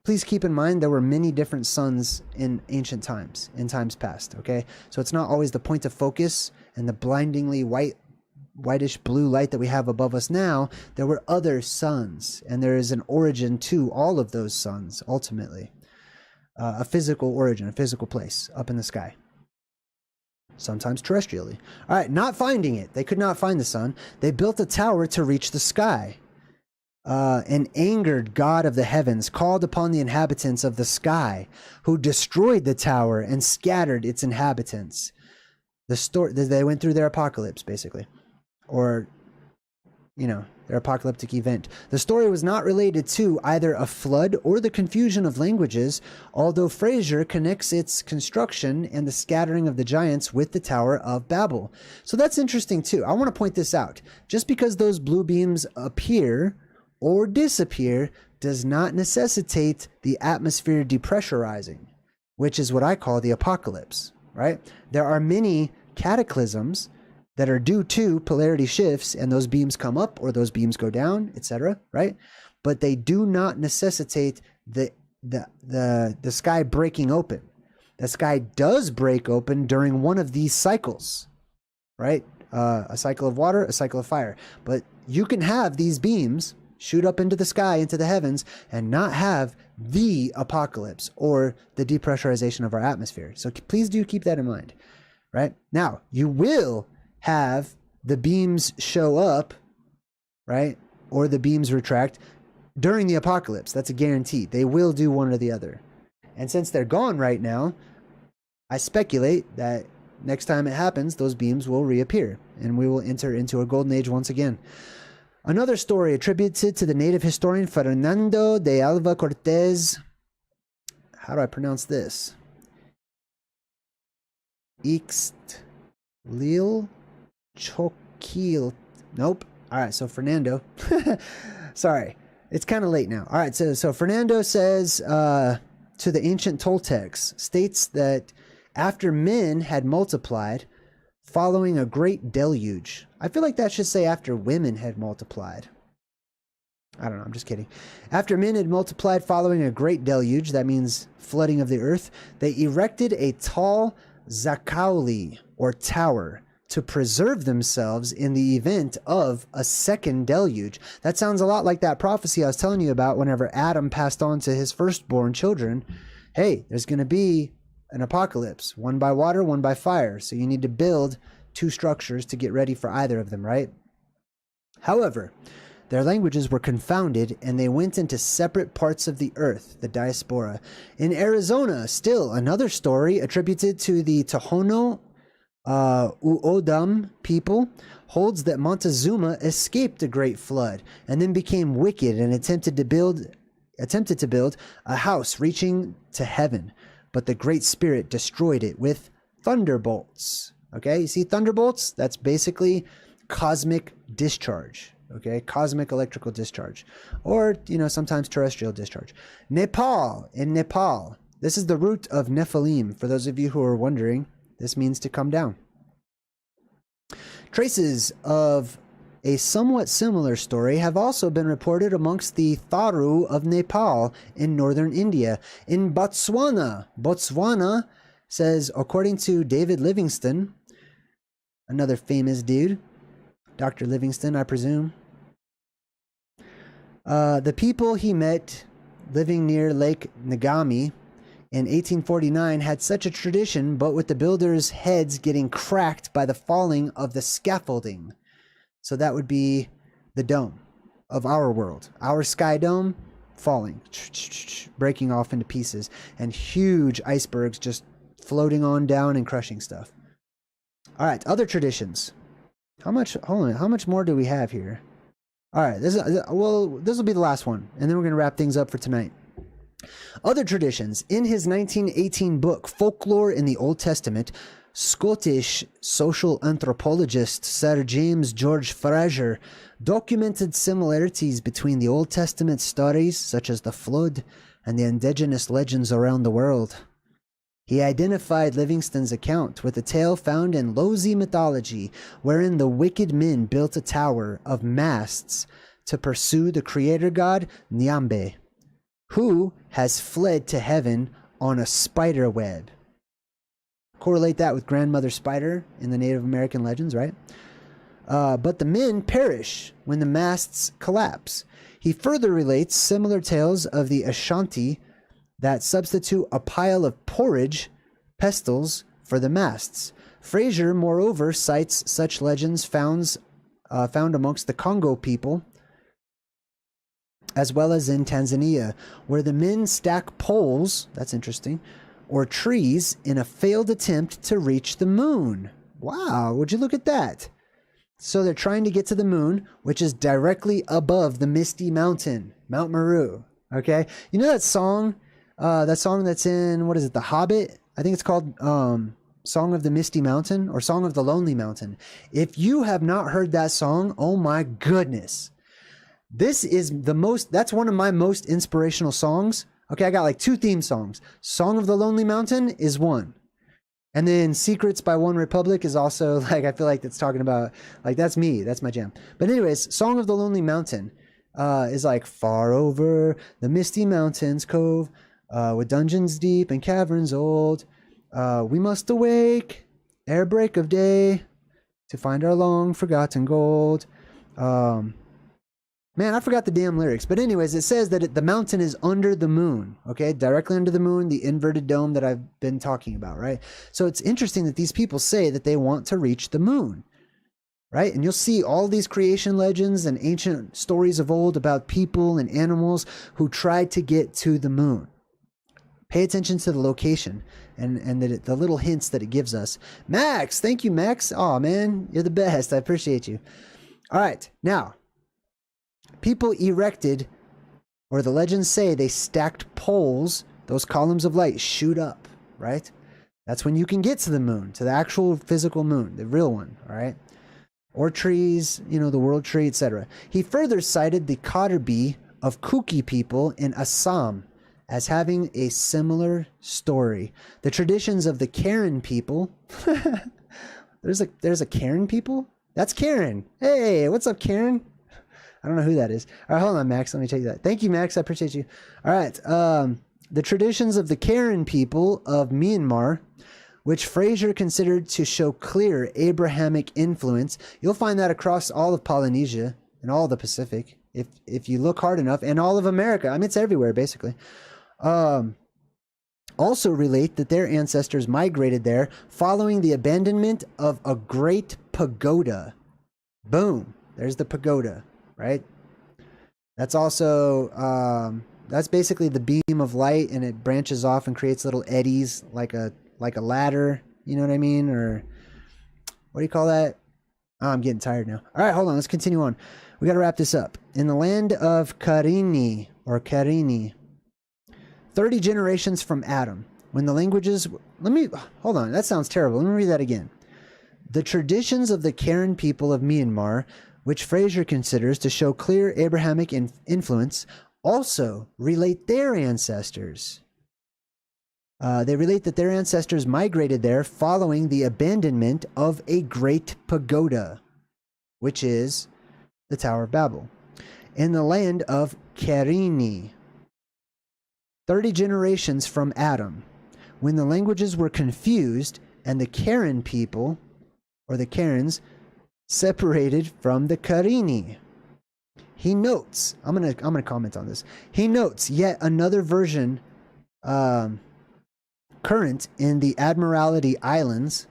please keep in mind there were many different suns in ancient times, in times past, okay? So it's not always the point of focus and the blindingly whitish blue light that we have above us now. There were other suns, and there is an origin to all of those suns, ultimately. A physical origin, a physical place up in the sky. Sometimes terrestrially. All right, not finding it. They could not find the sun. They built a tower to reach the sky. An angered God of the heavens called upon the inhabitants of the sky, who destroyed the tower and scattered its inhabitants. They went through their apocalypse, basically. Or, you know, their apocalyptic event. The story was not related to either a flood or the confusion of languages, although Fraser connects its construction and the scattering of the giants with the Tower of Babel. So that's interesting too. I want to point this out. Just because those blue beams appear or disappear does not necessitate the atmosphere depressurizing, which is what I call the apocalypse, right? There are many cataclysms that are due to polarity shifts, and those beams come up or those beams go down, etc., right? But they do not necessitate the sky breaking open. The sky does break open during one of these cycles, right? A cycle of water, a cycle of fire. But you can have these beams shoot up into the sky, into the heavens, and not have the apocalypse or the depressurization of our atmosphere. So please do keep that in mind, right? Now, you will have the beams show up, right? Or the beams retract during the apocalypse. That's a guarantee. They will do one or the other. And since they're gone right now, I speculate that next time it happens, those beams will reappear and we will enter into a golden age once again. Another story attributed to the native historian Fernando de Alva Cortez. How do I pronounce this? Ixtlil Choquil. Nope. All right, so Fernando. Sorry, it's kind of late now. All right, so Fernando says to the ancient Toltecs, states that after men had multiplied, following a great deluge. I feel like that should say after women had multiplied. I don't know, I'm just kidding. After men had multiplied following a great deluge, that means flooding of the earth, they erected a tall zacauli, or tower, to preserve themselves in the event of a second deluge. That sounds a lot like that prophecy I was telling you about whenever Adam passed on to his firstborn children. Hey, there's going to be an apocalypse, one by water, one by fire. So you need to build two structures to get ready for either of them, right? However, their languages were confounded and they went into separate parts of the earth, the diaspora. In Arizona, still another story attributed to the Tohono Uodam people holds that Montezuma escaped a great flood and then became wicked and attempted to build a house reaching to heaven. But the Great Spirit destroyed it with thunderbolts. Okay, you see thunderbolts? That's basically cosmic discharge. Okay, cosmic electrical discharge. Or, you know, sometimes terrestrial discharge. Nepal, in Nepal. This is the root of Nephilim. For those of you who are wondering, this means to come down. Traces of a somewhat similar story have also been reported amongst the Tharu of Nepal in northern India. In Botswana says, according to David Livingstone, another famous dude, Dr. Livingstone, I presume, the people he met living near Lake Ngami in 1849 had such a tradition, but with the builders' heads getting cracked by the falling of the scaffolding. So that would be the dome of our world. Our sky dome falling, breaking off into pieces, and huge icebergs just floating on down and crushing stuff. All right, other traditions. How much more do we have here? All right, this will be the last one, and then we're going to wrap things up for tonight. Other traditions. In his 1918 book, Folklore in the Old Testament, Scottish social anthropologist Sir James George Fraser documented similarities between the Old Testament stories, such as the flood, and the indigenous legends around the world. He identified Livingstone's account with a tale found in Lozi mythology, wherein the wicked men built a tower of masts to pursue the creator god Nyambe, who has fled to heaven on a spider web. Correlate that with Grandmother Spider in the Native American legends, right? But the men perish when the masts collapse. He further relates similar tales of the Ashanti that substitute a pile of porridge, pestles, for the masts. Fraser, moreover, cites such legends found amongst the Congo people, as well as in Tanzania, where the men stack poles, that's interesting, or trees in a failed attempt to reach the moon. Wow, would you look at that? So they're trying to get to the moon, which is directly above the Misty Mountain, Mount Meru. Okay? You know that song that's in, what is it, The Hobbit? I think it's called Song of the Misty Mountain or Song of the Lonely Mountain. If you have not heard that song, oh my goodness. This is that's one of my most inspirational songs. Okay, I got like 2 theme songs. Song of the Lonely Mountain is one. And then Secrets by One Republic is also, like, I feel like it's talking about, like, that's me. That's my jam. But anyways, Song of the Lonely Mountain is like, far over the misty mountains cove, with dungeons deep and caverns old. We must awake ere break of day to find our long forgotten gold. Man, I forgot the damn lyrics. But anyways, it says that the mountain is under the moon, okay? Directly under the moon, the inverted dome that I've been talking about, right? So it's interesting that these people say that they want to reach the moon, right? And you'll see all these creation legends and ancient stories of old about people and animals who tried to get to the moon. Pay attention to the location and the little hints that it gives us. Max, thank you, Max. Oh, man, you're the best. I appreciate you. All right, now, people erected, or the legends say they stacked poles, those columns of light shoot up, right? That's when you can get to the moon, to the actual physical moon, the real one, all right? Or trees, you know, the world tree, etc. He further cited the Kaderbi of Kuki people in Assam as having a similar story. The traditions of the Karen people. There's a Karen people? That's Karen. Hey, what's up, Karen? I don't know who that is. All right, hold on, Max. Let me tell you that. Thank you, Max. I appreciate you. All right. The traditions of the Karen people of Myanmar, which Fraser considered to show clear Abrahamic influence. You'll find that across all of Polynesia and all of the Pacific, if you look hard enough, and all of America. I mean, it's everywhere, basically. Also relate that their ancestors migrated there following the abandonment of a great pagoda. Boom. There's the pagoda. Right? That's also, that's basically the beam of light, and it branches off and creates little eddies like a ladder. You know what I mean? Or what do you call that? Oh, I'm getting tired now. All right, hold on. Let's continue on. We got to wrap this up. In the land of Karini, 30 generations from Adam, when the languages... Hold on. That sounds terrible. Let me read that again. The traditions of the Karen people of Myanmar, which Fraser considers to show clear Abrahamic influence, also relate their ancestors. They relate that their ancestors migrated there following the abandonment of a great pagoda, which is the Tower of Babel, in the land of Karini, 30 generations from Adam, when the languages were confused and the Karen people, or the Karens, separated from the Karini. He notes, I'm gonna comment on this. He notes yet another version current in the Admiralty Islands,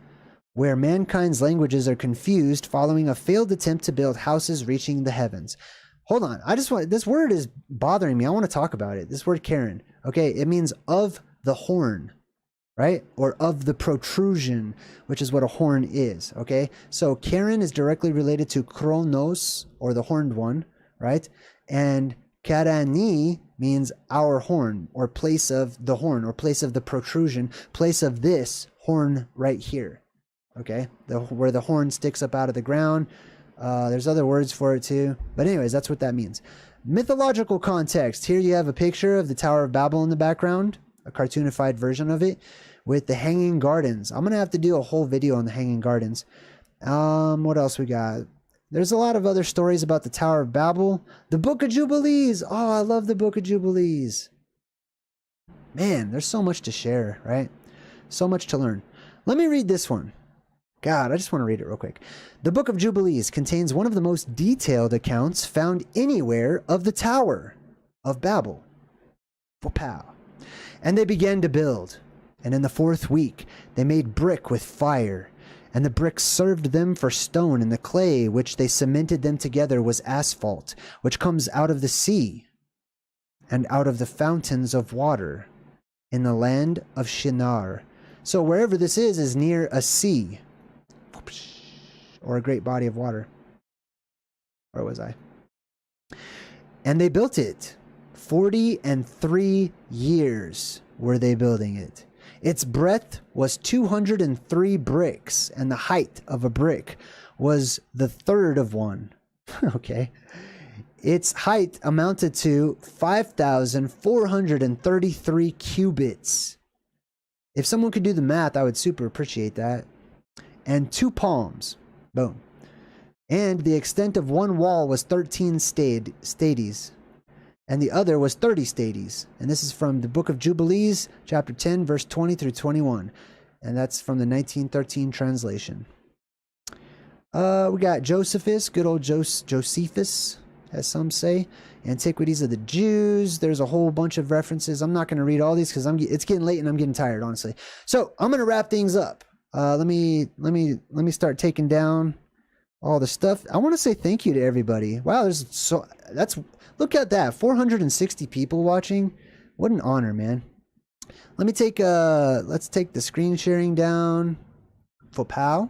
where mankind's languages are confused following a failed attempt to build houses reaching the heavens. Hold on, this word is bothering me. I want to talk about it. This word Karen. Okay, it means of the horn. Right? Or of the protrusion, which is what a horn is. Okay? So Karen is directly related to Kronos, or the horned one, right? And Karani means our horn, or place of the horn, or place of the protrusion, place of this horn right here. Okay, where the horn sticks up out of the ground. There's other words for it too. But anyways, that's what that means. Mythological context. Here you have a picture of the Tower of Babel in the background, a cartoonified version of it, with the Hanging Gardens. I'm going to have to do a whole video on the Hanging Gardens. What else we got? There's a lot of other stories about the Tower of Babel. The Book of Jubilees. Oh, I love the Book of Jubilees. Man, there's so much to share, right? So much to learn. Let me read this one. God, I just want to read it real quick. The Book of Jubilees contains one of the most detailed accounts found anywhere of the Tower of Babel. Pow. And they began to build. And in the 4th week, they made brick with fire. And the bricks served them for stone, and the clay which they cemented them together was asphalt, which comes out of the sea and out of the fountains of water in the land of Shinar. So wherever this is near a sea or a great body of water. Where was I? And they built it. 43 years were they building it. Its breadth was 203 bricks, and the height of a brick was the third of one. Okay. Its height amounted to 5,433 cubits. If someone could do the math, I would super appreciate that. And 2 palms. Boom. And the extent of one wall was 13 stadies. And the other was 30 stadies. And this is from the Book of Jubilees, chapter 10, verse 20 through 21. And that's from the 1913 translation. We got Josephus, good old Josephus, as some say. Antiquities of the Jews. There's a whole bunch of references. I'm not going to read all these because it's getting late and I'm getting tired, honestly. So I'm going to wrap things up. Let me start taking down all the stuff. I want to say thank you to everybody. Wow, look at that, 460 people watching. What an honor, man. Let's take the screen sharing down. Pow.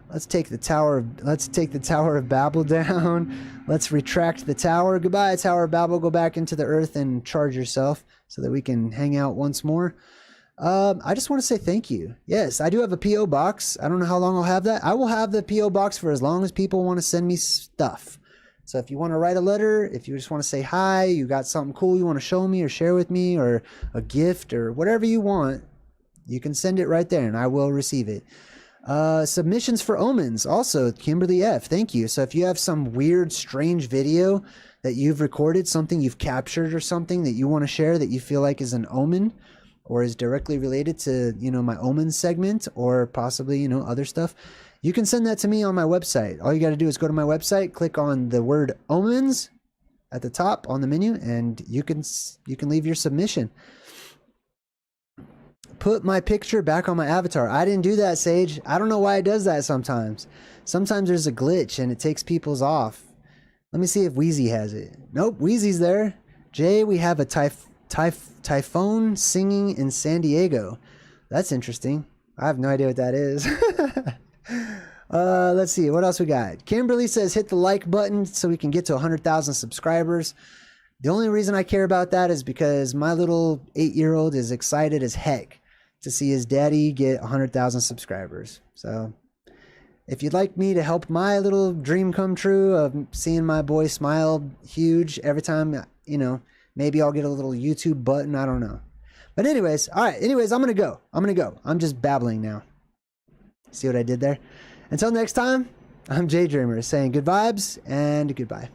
Let's take the Tower of Babel down. Let's retract the tower. Goodbye, Tower of Babel. Go back into the earth and charge yourself so that we can hang out once more. I just want to say thank you. Yes, I do have a P.O. box. I don't know how long I'll have that. I will have the P.O. box for as long as people want to send me stuff. So if you want to write a letter, if you just want to say hi, you got something cool you want to show me or share with me, or a gift or whatever you want, you can send it right there and I will receive it. Submissions for omens. Also, Kimberly F. Thank you. So if you have some weird, strange video that you've recorded, something you've captured or something that you want to share that you feel like is an omen, or is directly related to, my OMENS segment, or possibly, other stuff, you can send that to me on my website. All you got to do is go to my website, click on the word OMENS at the top on the menu, and you can leave your submission. Put my picture back on my avatar. I didn't do that, Sage. I don't know why it does that sometimes. Sometimes there's a glitch and it takes people's off. Let me see if Wheezy has it. Nope, Wheezy's there. Jay, we have a typhoon singing in San Diego. That's interesting. I have no idea what that is. Let's see. What else we got? Kimberly says hit the like button so we can get to 100,000 subscribers. The only reason I care about that is because my little 8-year-old is excited as heck to see his daddy get 100,000 subscribers. So if you'd like me to help my little dream come true of seeing my boy smile huge every time, maybe I'll get a little YouTube button. I don't know. But anyways, all right. Anyways, I'm going to go. I'm just babbling now. See what I did there? Until next time, I'm JayDreamerZ saying good vibes and goodbye.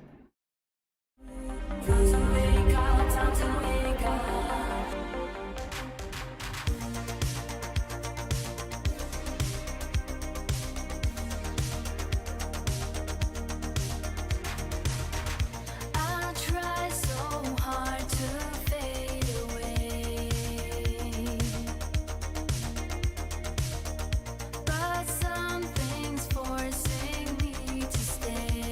Forcing me to stay.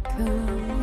Come